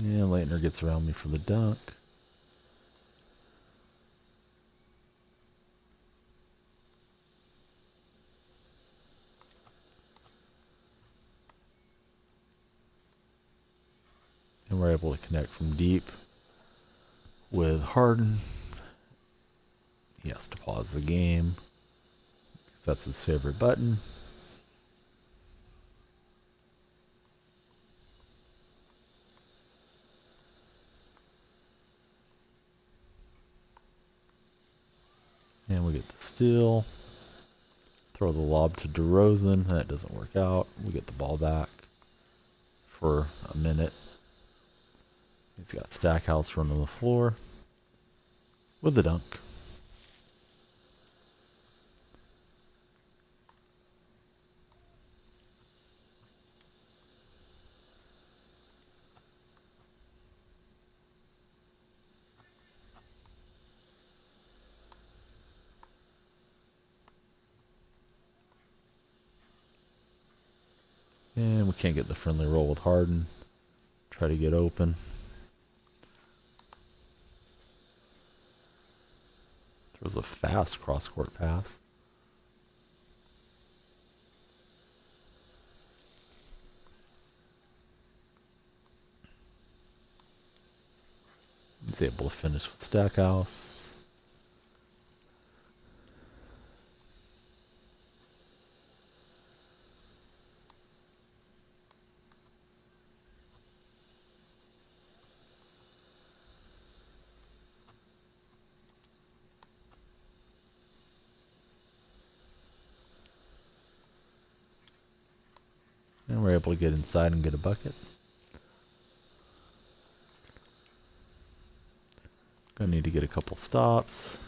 And Leitner gets around me for the dunk. And we're able to connect from deep with Harden. He has to pause the game because that's his favorite button. And we get the steal. Throw the lob to DeRozan. That doesn't work out. We get the ball back for a minute. He's got Stackhouse running the floor with the dunk. And we can't get the friendly roll with Harden. Try to get open. Throws a fast cross-court pass. He's able to finish with Stackhouse. And we're able to get inside and get a bucket. Gonna need to get a couple stops.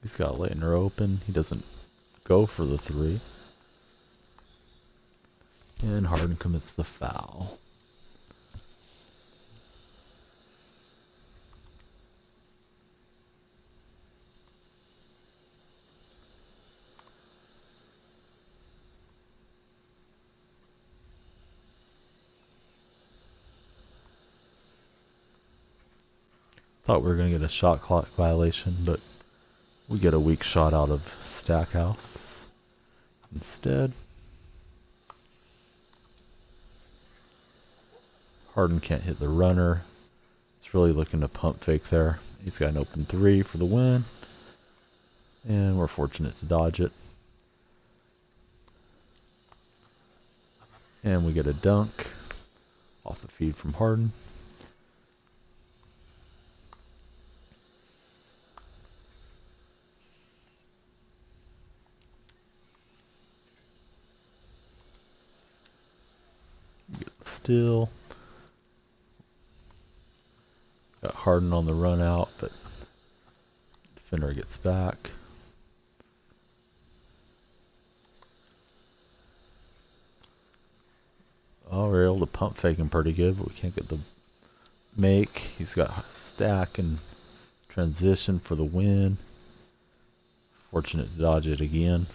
He's got Leitner open. He doesn't go for the three. And Harden commits the foul. Thought we were going to get a shot clock violation, but we get a weak shot out of Stackhouse instead. Harden can't hit the runner. He's really looking to pump fake there. He's got an open three for the win. And we're fortunate to dodge it. And we get a dunk off the feed from Harden. Get the steal. Got Harden on the run out, but defender gets back. Oh, we're able to pump fake him pretty good, but we can't get the make. He's got stack and transition for the win. Fortunate to dodge it again.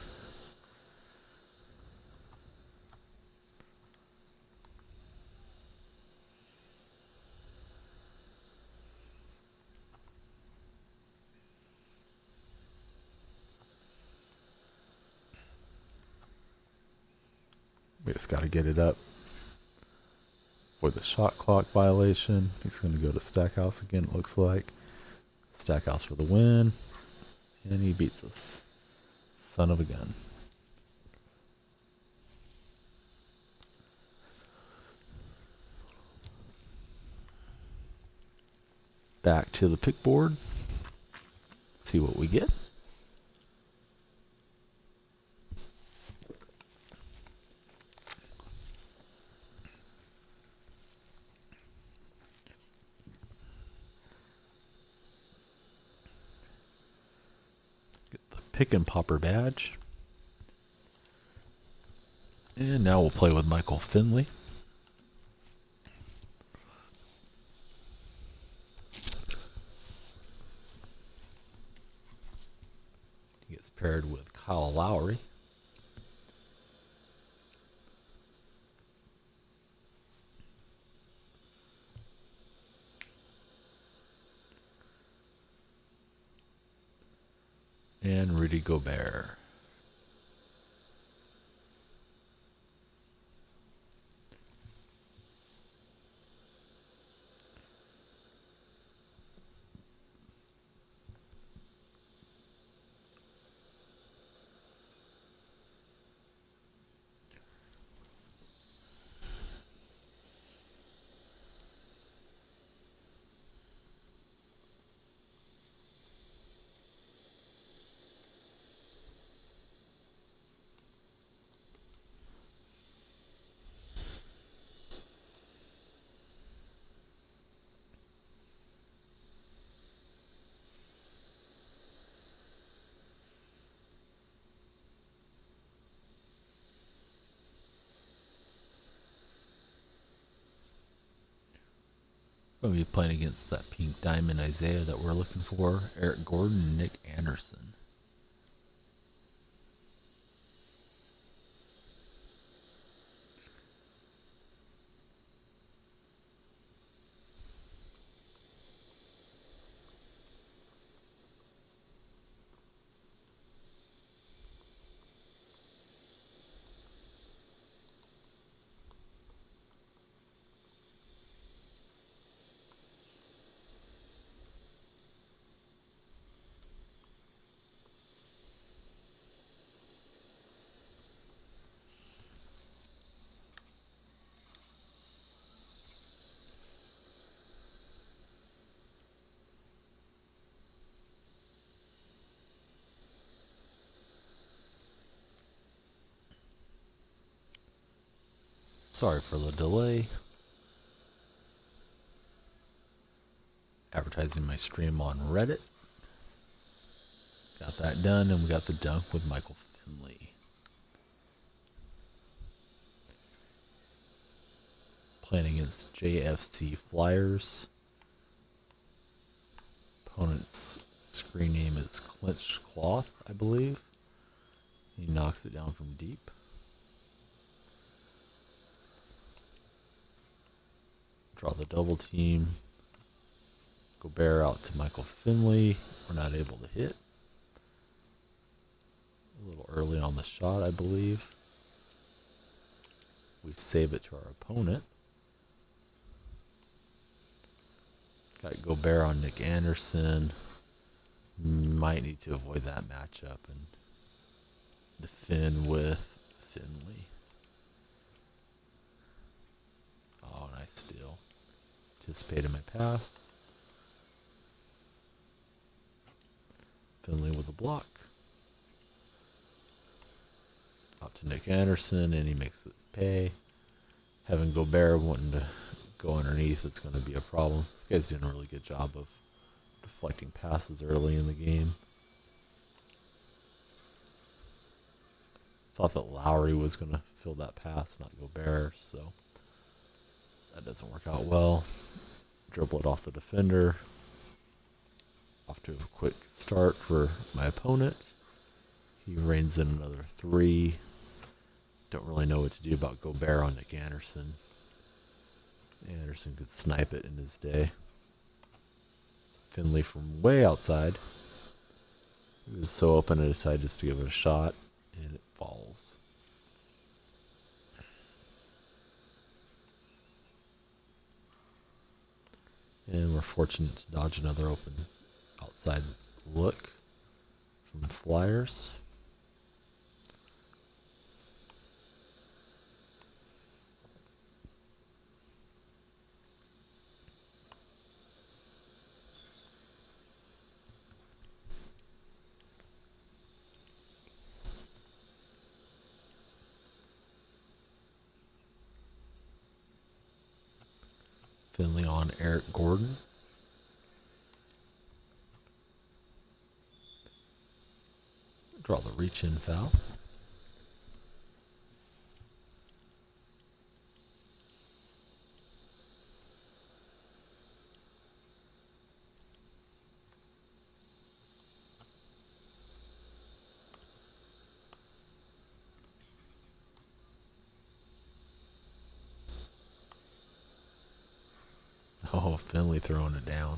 We just got to get it up for the shot clock violation. He's going to go to Stackhouse again, it looks like. Stackhouse for the win. And he beats us. Son of a gun. Back to the pick board. See what we get. Pick and popper badge. And now we'll play with Michael Finley. He gets paired with Kyle Lowry. And Rudy Gobert. We'll be playing against that pink diamond Isaiah that we're looking for, Eric Gordon and Nick Anderson. Sorry for the delay. Advertising my stream on Reddit. Got that done, and we got the dunk with Michael Finley. Playing against JFC Flyers. Opponent's screen name is Clenched Cloth, I believe. He knocks it down from deep. Draw the double team. Gobert out to Michael Finley. We're not able to hit. A little early on the shot, I believe. We save it to our opponent. Got Gobert on Nick Anderson. Might need to avoid that matchup and defend with Finley. Oh, nice steal. Anticipated my pass. Finley with a block. Out to Nick Anderson, and he makes it pay. Having Gobert wanting to go underneath, it's going to be a problem. This guy's doing a really good job of deflecting passes early in the game. Thought that Lowry was going to fill that pass, not Gobert, so that doesn't work out well. Dribble it off the defender. Off to a quick start for my opponent. He reins in another three. Don't really know what to do about Gobert on Nick Anderson. Anderson could snipe it in his day. Finley from way outside. He was so open, I decided just to give it a shot, and it falls. And we're fortunate to dodge another open outside look from the Flyers. Finley on Eric Gordon. Draw the reach-in foul. Oh, Finley throwing it down.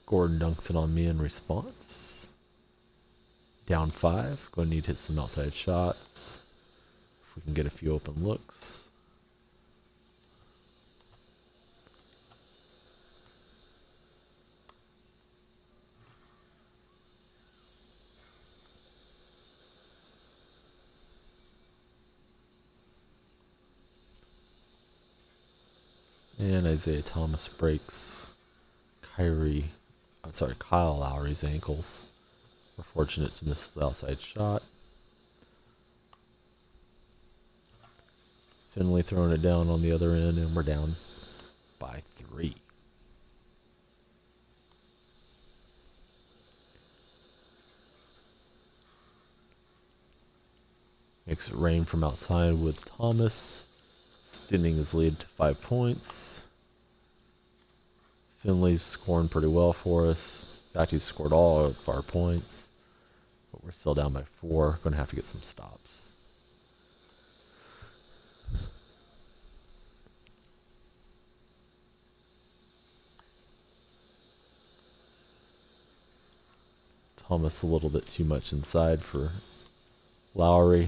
Gordon dunks it on me in response. Down 5. Going to need to hit some outside shots. If we can get a few open looks. And Isaiah Thomas breaks Kyle Lowry's ankles. We're fortunate to miss the outside shot. Finley throwing it down on the other end, and we're down by 3. Makes it rain from outside with Thomas, extending his lead to 5 points. Finley's scoring pretty well for us. In fact, he's scored all of our points. But we're still down by 4. Going to have to get some stops. Thomas a little bit too much inside for Lowry.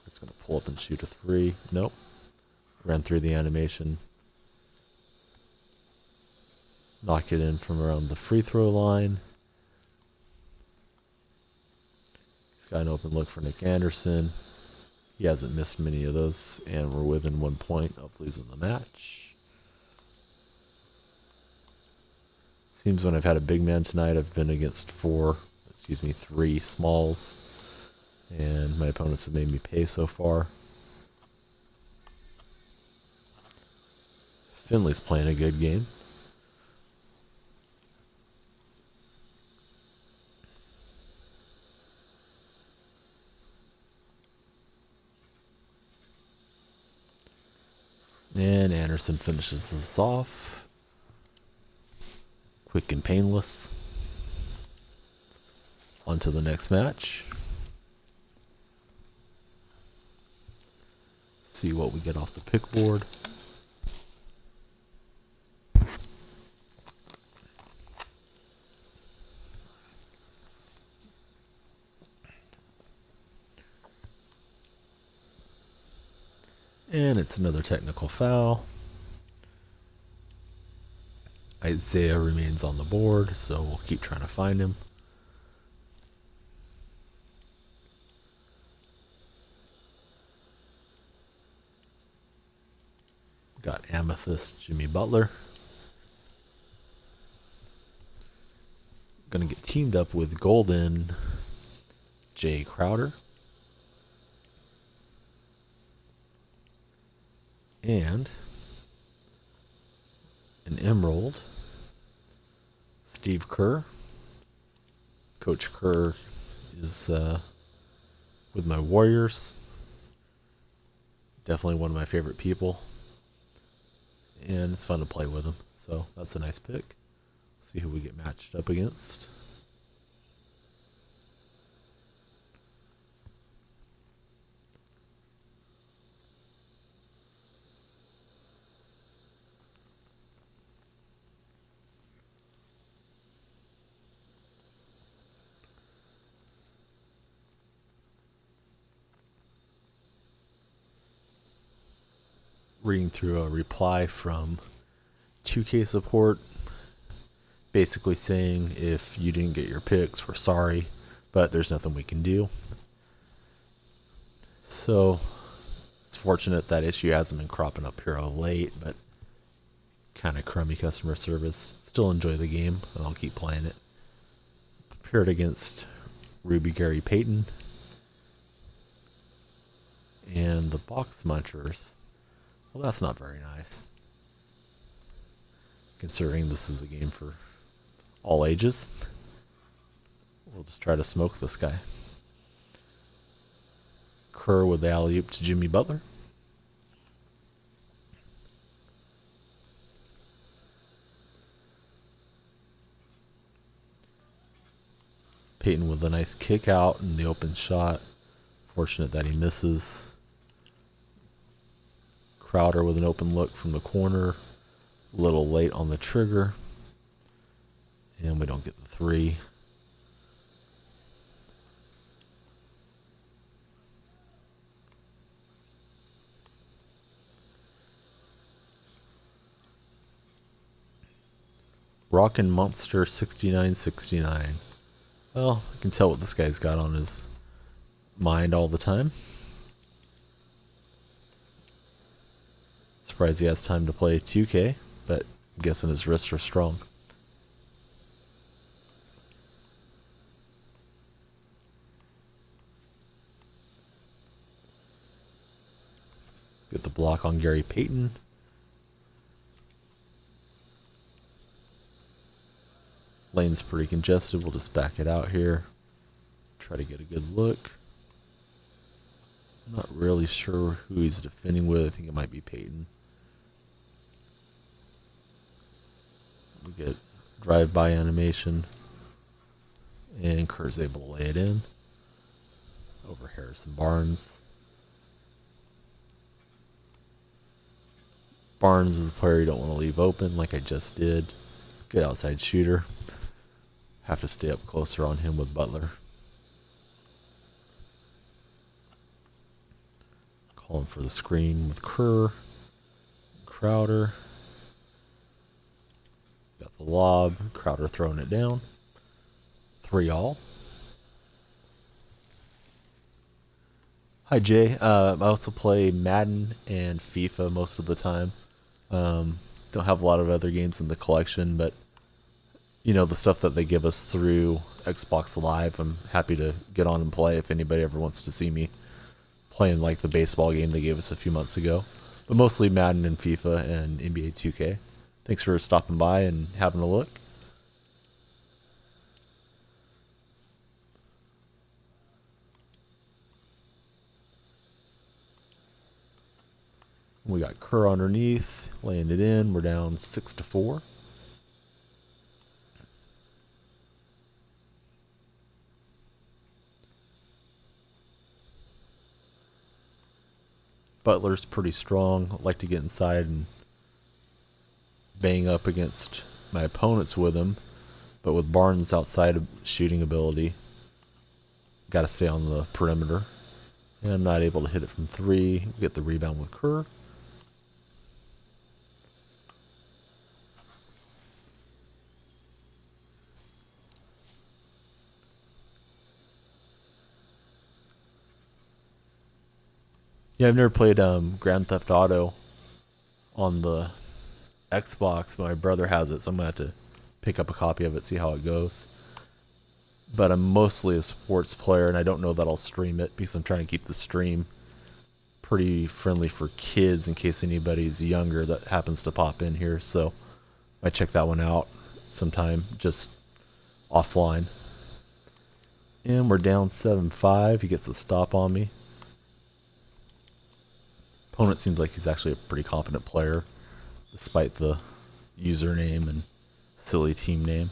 Just going to pull up and shoot a 3. Nope. Ran through the animation. Knock it in from around the free throw line. He's got an open look for Nick Anderson. He hasn't missed many of those, and we're within 1 point of losing the match. Seems when I've had a big man tonight, I've been against 3 smalls, and my opponents have made me pay so far. Finley's playing a good game. And Anderson finishes this off. Quick and painless. On to the next match. See what we get off the pick board. And it's another technical foul. Isaiah remains on the board, so we'll keep trying to find him. Got Amethyst, Jimmy Butler. Gonna get teamed up with Golden, Jay Crowder. And an Emerald, Steve Kerr. Coach Kerr is with my Warriors. Definitely one of my favorite people. And it's fun to play with him. So that's a nice pick. See who we get matched up against. Reading through a reply from 2K support, basically saying if you didn't get your picks, we're sorry, but there's nothing we can do. So it's fortunate that issue hasn't been cropping up here late, but kind of crummy customer service. Still enjoy the game, and I'll keep playing it. Prepared against Ruby Gary Payton and the Box Munchers. Well, that's not very nice, considering this is a game for all ages. We'll just try to smoke this guy. Kerr with the alley-oop to Jimmy Butler. Payton with a nice kick out and the open shot. Fortunate that he misses. Crowder with an open look from the corner. A little late on the trigger. And we don't get the 3. Rockin' Monster 6969. Well, I can tell what this guy's got on his mind all the time. Surprised he has time to play 2K, but I'm guessing his wrists are strong. Get the block on Gary Payton. Lane's pretty congested. We'll just back it out here. Try to get a good look. Not really sure who he's defending with. I think it might be Peyton. We get drive-by animation, and Kerr's able to lay it in over Harrison Barnes. Barnes is a player you don't want to leave open like I just did. Good outside shooter. Have to stay up closer on him with Butler. Calling for the screen with Kerr. Crowder. Got the lob. Crowder throwing it down. 3-all. Hi Jay. I also play Madden and FIFA most of the time. Don't have a lot of other games in the collection, but you know, the stuff that they give us through Xbox Live, I'm happy to get on and play if anybody ever wants to see me playing like the baseball game they gave us a few months ago. But mostly Madden and FIFA and NBA2K. Thanks for stopping by and having a look. We got Kerr underneath, laying it in. We're down 6-4. Butler's pretty strong. I like to get inside and bang up against my opponents with him. But with Barnes' outside shooting ability, got to stay on the perimeter. And I'm not able to hit it from 3. Get the rebound with Kerr. Yeah, I've never played Grand Theft Auto on the Xbox, but my brother has it, so I'm going to have to pick up a copy of it, see how it goes. But I'm mostly a sports player, and I don't know that I'll stream it because I'm trying to keep the stream pretty friendly for kids in case anybody's younger that happens to pop in here. So I check that one out sometime, just offline. And we're down 7-5. He gets a stop on me. Opponent seems like he's actually a pretty competent player, despite the username and silly team name.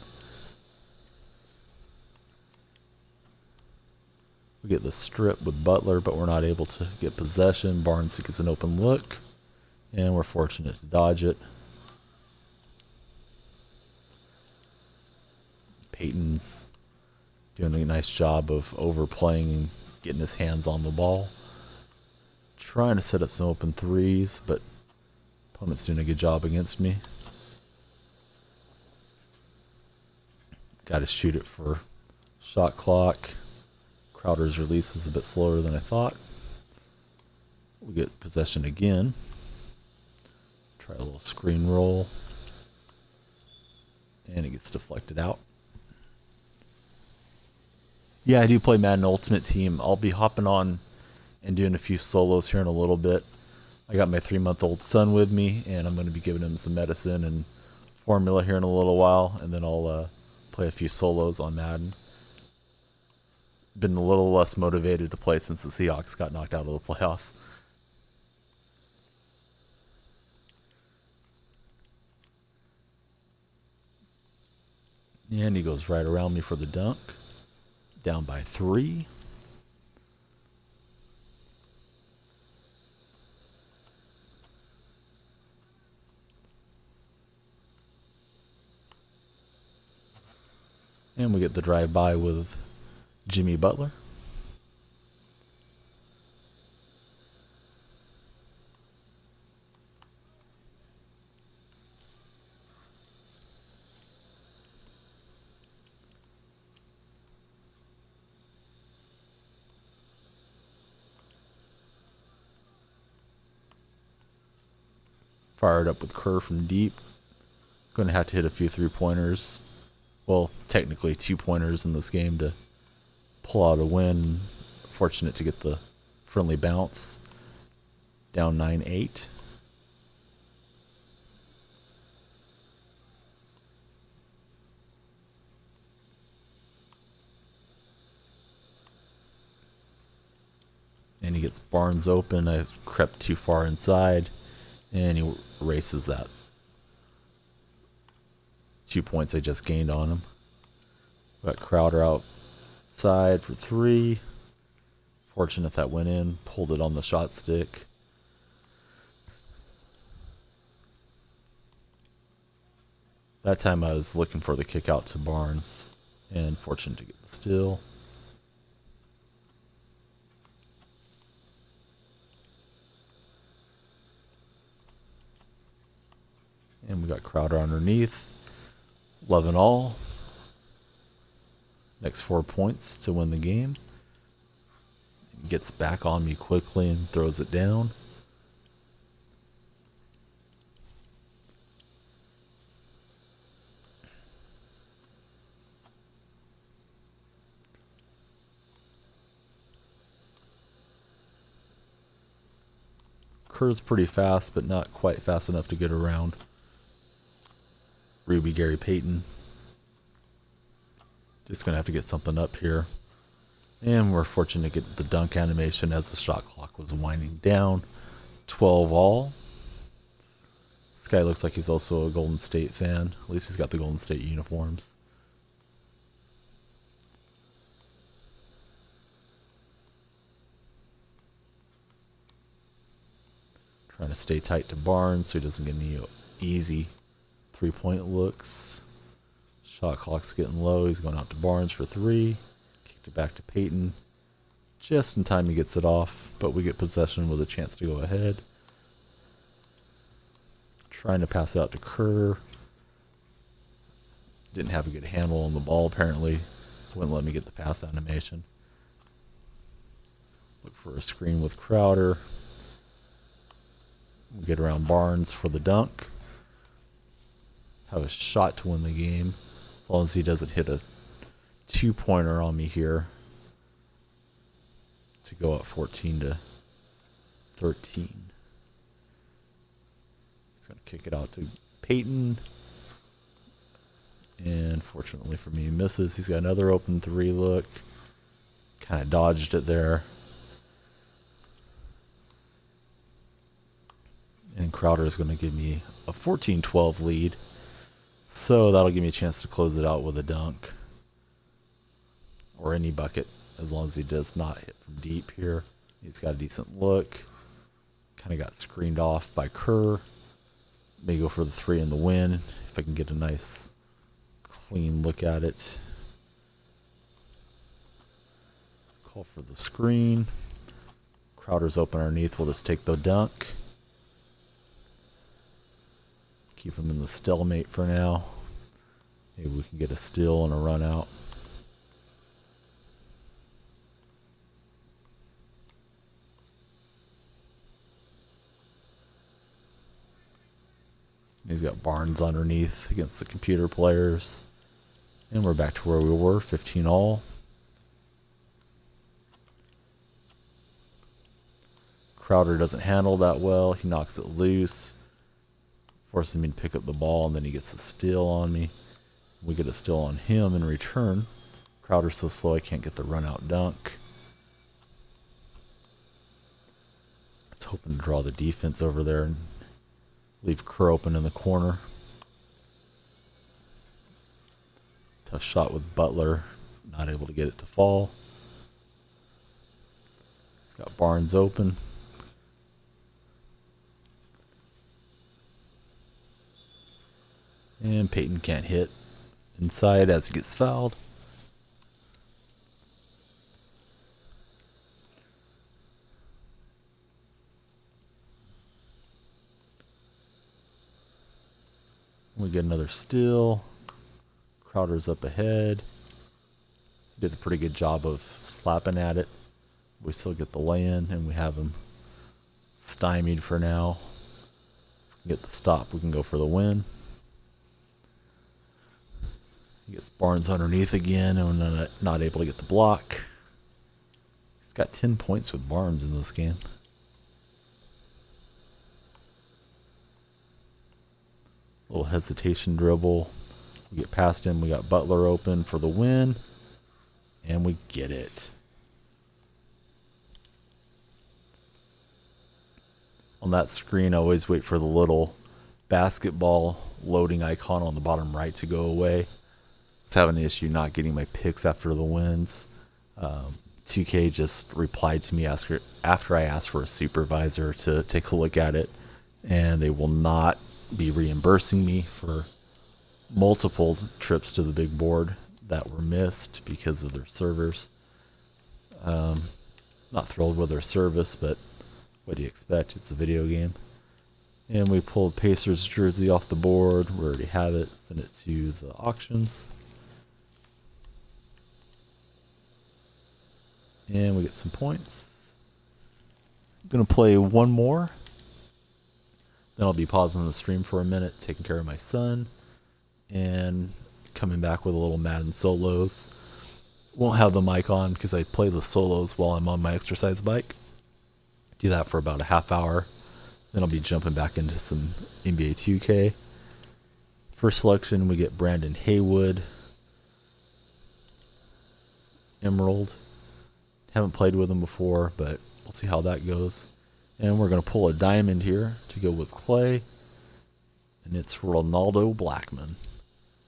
We get the strip with Butler, but we're not able to get possession. Barnes gets an open look, and we're fortunate to dodge it. Peyton's doing a nice job of overplaying and getting his hands on the ball. Trying to set up some open threes, but opponent's doing a good job against me. Got to shoot it for shot clock. Crowder's release is a bit slower than I thought. We get possession again. Try a little screen roll. And it gets deflected out. Yeah, I do play Madden Ultimate Team. I'll be hopping on and doing a few solos here in a little bit. I got my 3-month-old son with me, and I'm going to be giving him some medicine and formula here in a little while, and then I'll play a few solos on Madden. Been a little less motivated to play since the Seahawks got knocked out of the playoffs. And he goes right around me for the dunk. Down by 3. And we get the drive-by with Jimmy Butler. Fired up with Kerr from deep. Going to have to hit a few 3-pointers. Well, technically 2-pointers in this game to pull out a win. Fortunate to get the friendly bounce. Down 9-8. And he gets Barnes open. I crept too far inside, and he erases that 2 points I just gained on him. Got Crowder outside for 3. Fortunate that went in. Pulled it on the shot stick. That time I was looking for the kick out to Barnes, and fortunate to get the steal. And we got Crowder underneath. 11 all. Next 4 points to win the game. Gets back on me quickly and throws it down. Kerr's pretty fast, but not quite fast enough to get around Ruby Gary Payton. Just going to have to get something up here. And we're fortunate to get the dunk animation as the shot clock was winding down. 12 all. This guy looks like he's also a Golden State fan. At least he's got the Golden State uniforms. Trying to stay tight to Barnes so he doesn't get any easy 3-point looks. Shot clock's getting low. He's going out to Barnes for 3. Kicked it back to Payton. Just in time he gets it off, but we get possession with a chance to go ahead. Trying to pass it out to Kerr. Didn't have a good handle on the ball apparently. Wouldn't let me get the pass animation. Look for a screen with Crowder. We get around Barnes for the dunk. Have a shot to win the game. As long as he doesn't hit a 2-pointer on me here. To go up 14-13. He's going to kick it out to Payton. And fortunately for me, he misses. He's got another open 3 look. Kind of dodged it there. And Crowder is going to give me a 14-12 lead. So that'll give me a chance to close it out with a dunk. Or any bucket, as long as he does not hit from deep here. He's got a decent look. Kind of got screened off by Kerr. May go for the 3 in the win, if I can get a nice, clean look at it. Call for the screen. Crowder's open underneath. We'll just take the dunk. Keep him in the stalemate for now. Maybe we can get a steal and a run out. He's got Barnes underneath against the computer players. And we're back to where we were, 15 all. Crowder doesn't handle that well. He knocks it loose. Forcing me to pick up the ball, and then he gets a steal on me. We get a steal on him in return. Crowder's so slow I can't get the run-out dunk. I was hoping to draw the defense over there and leave Kerr open in the corner. Tough shot with Butler. Not able to get it to fall. He's got Barnes open. And Payton can't hit inside as he gets fouled. We get another steal. Crowder's up ahead. Did a pretty good job of slapping at it. We still get the lay-in, and we have him stymied for now. If we can get the stop, we can go for the win. He gets Barnes underneath again, and we're not able to get the block. He's got 10 points with Barnes in this game. Little hesitation dribble. We get past him. We got Butler open for the win. And we get it. on that screen, I always wait for the little basketball loading icon on the bottom right to go away. I was having an issue not getting my picks after the wins. 2K just replied to me after I asked for a supervisor to take a look at it, and they will not be reimbursing me for multiple trips to the big board that were missed because of their servers. Not thrilled with their service, but what do you expect? It's a video game. And we pulled Pacers jersey off the board. We already have it. Send it to the auctions. And we get some points. I'm going to play one more. Then I'll be pausing the stream for a minute, taking care of my son, and coming back with a little Madden solos. Won't have the mic on because I play the solos while I'm on my exercise bike. Do that for about a half hour. Then I'll be jumping back into some NBA2K. First selection, we get Brandon Haywood. Emerald. Haven't played with him before, but we'll see how that goes. And we're going to pull a diamond here to go with Clay. And it's Ronaldo Blackman.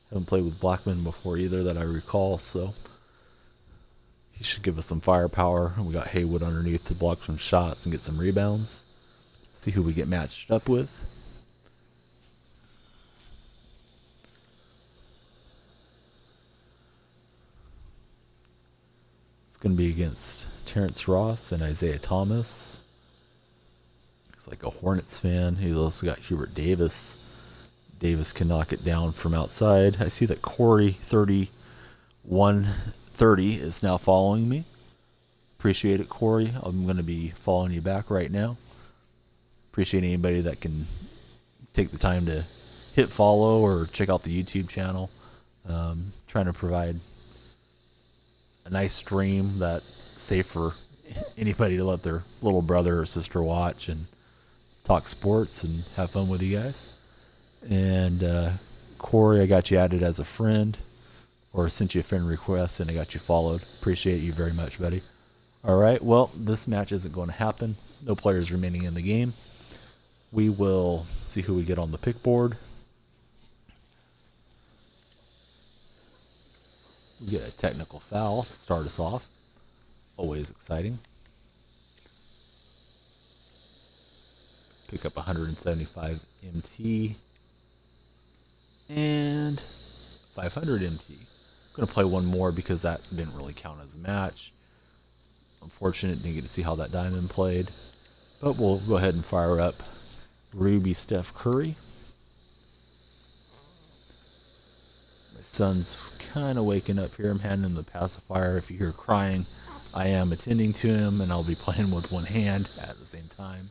Haven't played with Blackman before either that I recall, so he should give us some firepower. And we got Haywood underneath to block some shots and get some rebounds. See who we get matched up with. It's going to be against Terrence Ross and Isaiah Thomas. Looks like a Hornets fan. He's also got Hubert Davis. Davis can knock it down from outside. I see that Corey 3130 is now following me. Appreciate it, Corey. I'm going to be following you back right now. Appreciate anybody that can take the time to hit follow or check out the YouTube channel. Trying to provide a nice stream that's safe for anybody to let their little brother or sister watch and talk sports and have fun with you guys. And Corey, I got you added as a friend, or sent you a friend request, and I got you followed. Appreciate you very much, buddy. All right, well, this match isn't going to happen. No players remaining in the game. We will see who we get on the pick board. We get a technical foul to start us off. Always exciting. Pick up 175 MT and 500 MT. I'm going to play one more because that didn't really count as a match. Unfortunate, didn't get to see how that diamond played. But we'll go ahead and fire up Ruby Steph Curry. My son's kind of waking up here. I'm handing him the pacifier. If you hear crying, I am attending to him, and I'll be playing with one hand at the same time.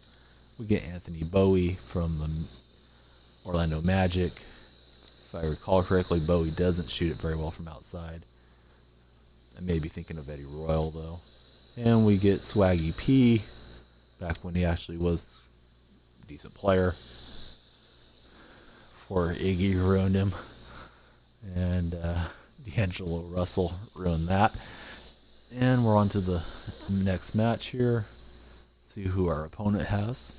We get Anthony Bowie from the Orlando Magic. If I recall correctly, Bowie doesn't shoot it very well from outside. I may be thinking of Eddie Royal, though. And we get Swaggy P, back when he actually was a decent player, before Iggy ruined him. And D'Angelo Russell ruined that. And we're on to the next match here. See who our opponent has.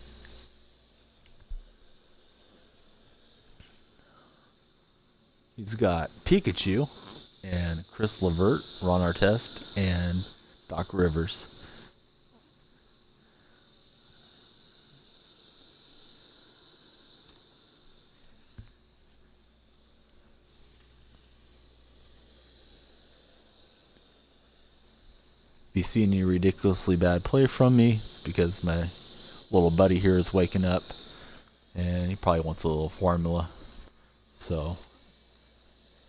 He's got Pikachu and Chris Levert, Ron Artest, and Doc Rivers. If you see any ridiculously bad play from me, it's because my little buddy here is waking up and he probably wants a little formula. So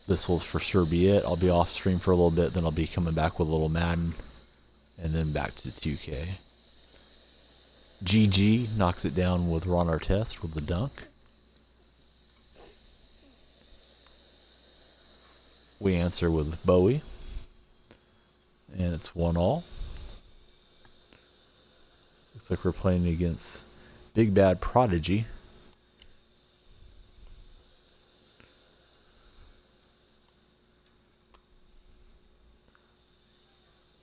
this will for sure be it. I'll be off stream for a little bit, then I'll be coming back with a little Madden, and then back to 2K. GG knocks it down with Ron Artest with the dunk. We answer with Bowie. And it's 1-1. Looks like we're playing against Big Bad Prodigy.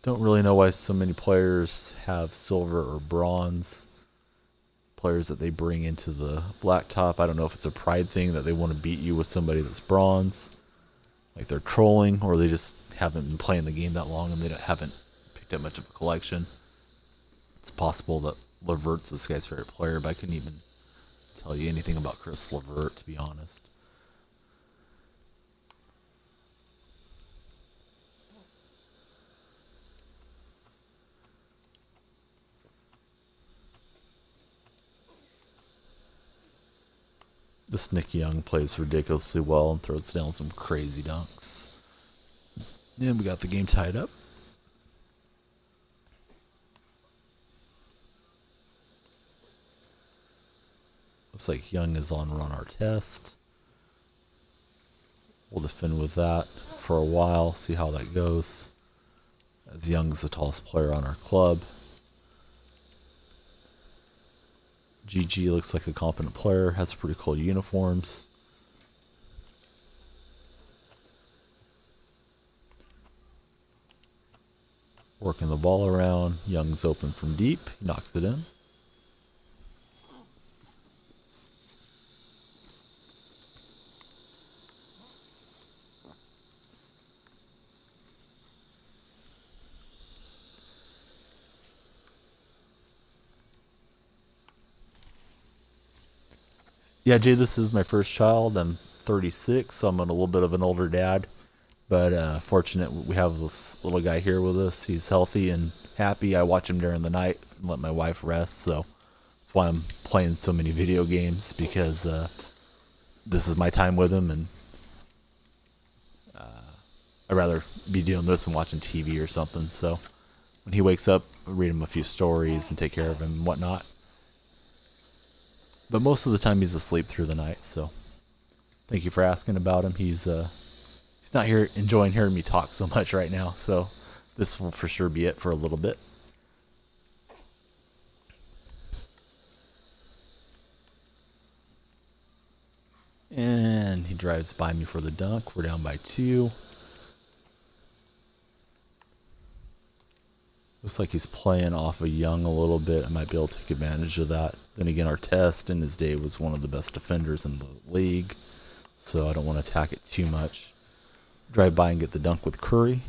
Don't really know why so many players have silver or bronze players that they bring into the blacktop. I don't know if it's a pride thing that they want to beat you with somebody that's bronze, like they're trolling, or they just haven't been playing the game that long and they haven't picked up much of a collection. It's possible that Levert's this guy's favorite player, but I couldn't even tell you anything about Chris Levert, to be honest. This Nick Young plays ridiculously well and throws down some crazy dunks. And we got the game tied up. Looks like Young is on run our test. We'll defend with that for a while, see how that goes, as Young is the tallest player on our club. GG looks like a competent player, has pretty cool uniforms. Working the ball around. Young's open from deep. He knocks it in. Yeah, Jay, this is my first child. I'm 36, so I'm a little bit of an older dad. But fortunate we have this little guy here with us. He's healthy and happy. I watch him during the night and let my wife rest. So that's why I'm playing so many video games, because this is my time with him. And I'd rather be doing this and watching TV or something. So when he wakes up, I read him a few stories and take care of him and whatnot. But most of the time he's asleep through the night, so thank you for asking about him. He's not here enjoying hearing me talk so much right now, so this will for sure be it for a little bit. And he drives by me for the dunk. We're down by 2. Looks like he's playing off of Young a little bit. I might be able to take advantage of that. Then again, our test in his day was one of the best defenders in the league, so I don't want to attack it too much. Drive by and get the dunk with Curry.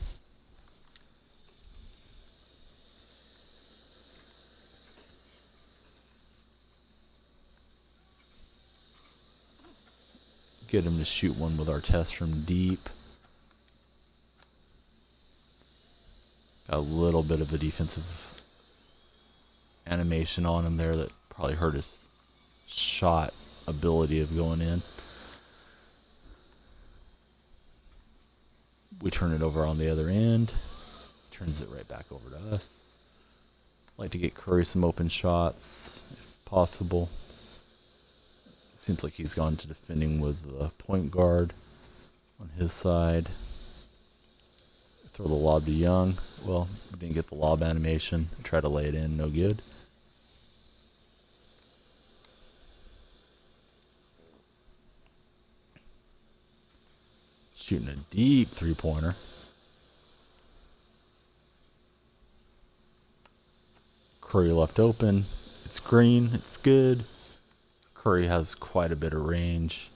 Get him to shoot one with our test from deep. Got a little bit of a defensive animation on him there that probably hurt his shot ability of going in. We turn it over on the other end. Turns it right back over to us. Like to get Curry some open shots if possible. Seems like he's gone to defending with the point guard on his side. Throw the lob to Young. Well, we didn't get the lob animation. Try to lay it in, no good. Shooting a deep three-pointer. Curry left open. It's green. It's good. Curry has quite a bit of range.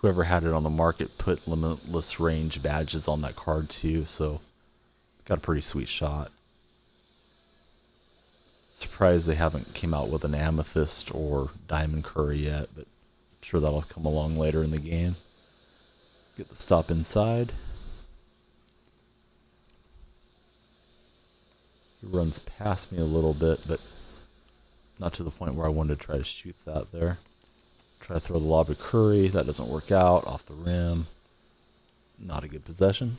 Whoever had it on the market put limitless range badges on that card too, so it's got a pretty sweet shot. Surprised they haven't came out with an amethyst or diamond Curry yet, but I'm sure that'll come along later in the game. Get the stop inside. He runs past me a little bit, but not to the point where I wanted to try to shoot that there. Try to throw the lob at Curry. That doesn't work out. Off the rim. Not a good possession.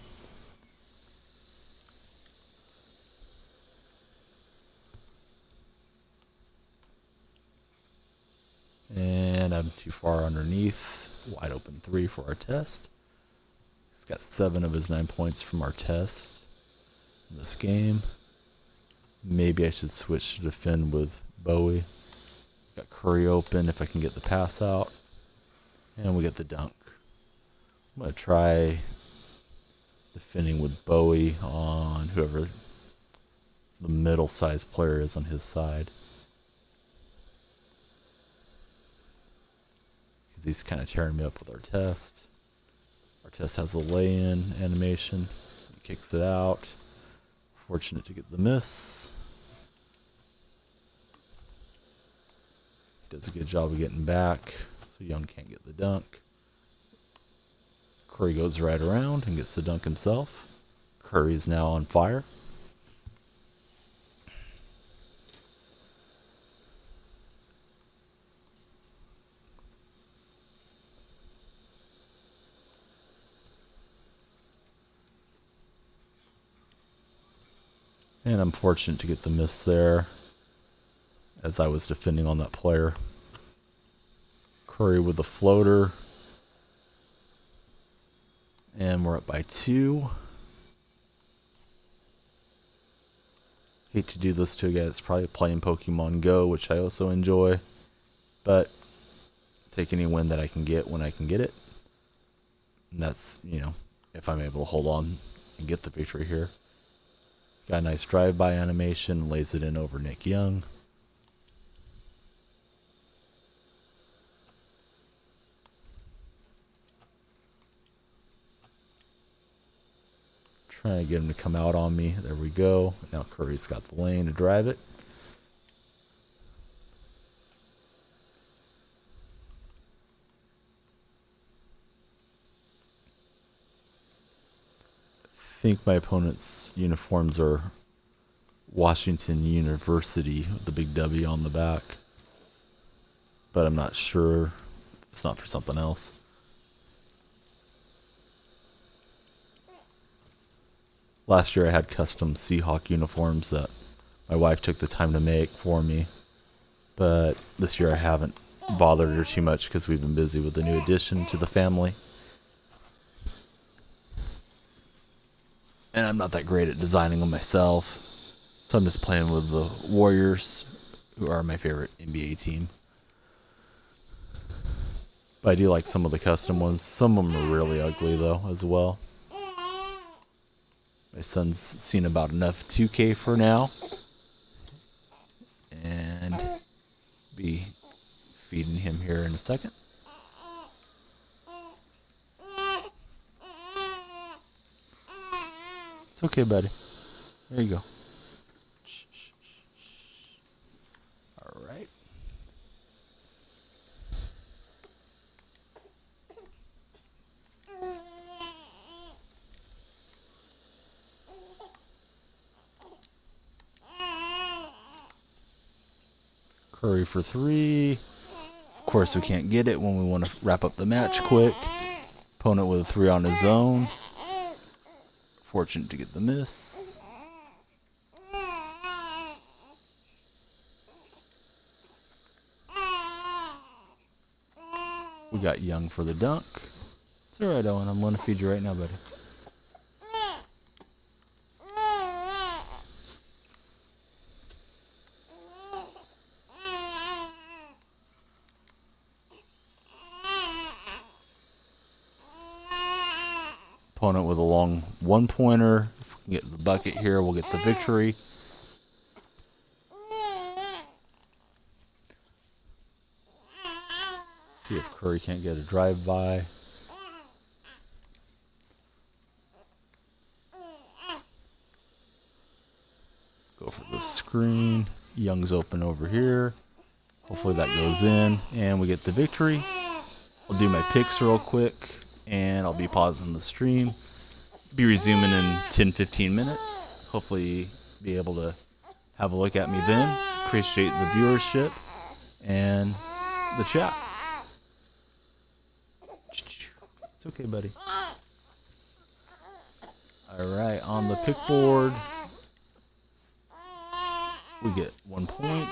And I'm too far underneath. Wide open 3 for our test. He's got 7 of his 9 points from our test in this game. Maybe I should switch to defend with Bowie. Got Curry open if I can get the pass out. And we get the dunk. I'm going to try defending with Bowie on whoever the middle-sized player is on his side. because he's kind of tearing me up with our test. Our test has a lay-in animation. He kicks it out. Fortunate to get the miss. He does a good job of getting back, so Young can't get the dunk. Curry goes right around and gets the dunk himself. Curry's now on fire. And I'm fortunate to get the miss there as I was defending on that player. Curry with the floater. And we're up by 2. Hate to do this to a guy that's probably playing Pokemon Go, which I also enjoy. But take any win that I can get when I can get it. And that's, if I'm able to hold on and get the victory here. Got a nice drive-by animation, lays it in over Nick Young. Trying to get him to come out on me. There we go. Now Curry's got the lane to drive it. I think my opponent's uniforms are Washington University, with the big W on the back. But I'm not sure. It's not for something else. Last year I had custom Seahawk uniforms that my wife took the time to make for me. But this year I haven't bothered her too much because we've been busy with the new addition to the family. And I'm not that great at designing them myself. So I'm just playing with the Warriors, who are my favorite NBA team. But I do like some of the custom ones. Some of them are really ugly, though, as well. My son's seen about enough 2K for now. And be feeding him here in a second. It's okay, buddy. There you go. All right. Curry for 3. Of course, we can't get it when we want to wrap up the match quick. Opponent with a 3 on his own. Fortunate to get the miss. We got Young for the dunk. It's alright, Owen. I'm going to feed you right now, buddy. Opponent with a long 1-pointer. If we can get the bucket here, we'll get the victory. See if Curry can't get a drive-by. Go for the screen. Young's open over here. Hopefully that goes in, and we get the victory. I'll do my picks real quick, and I'll be pausing the stream. Be resuming in 10-15 minutes. Hopefully be able to have a look at me then. Appreciate the viewership and the chat. It's okay, buddy. Alright, on the pick board, we get 1 point.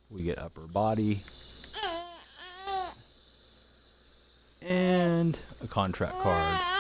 We get upper body. And a contract card.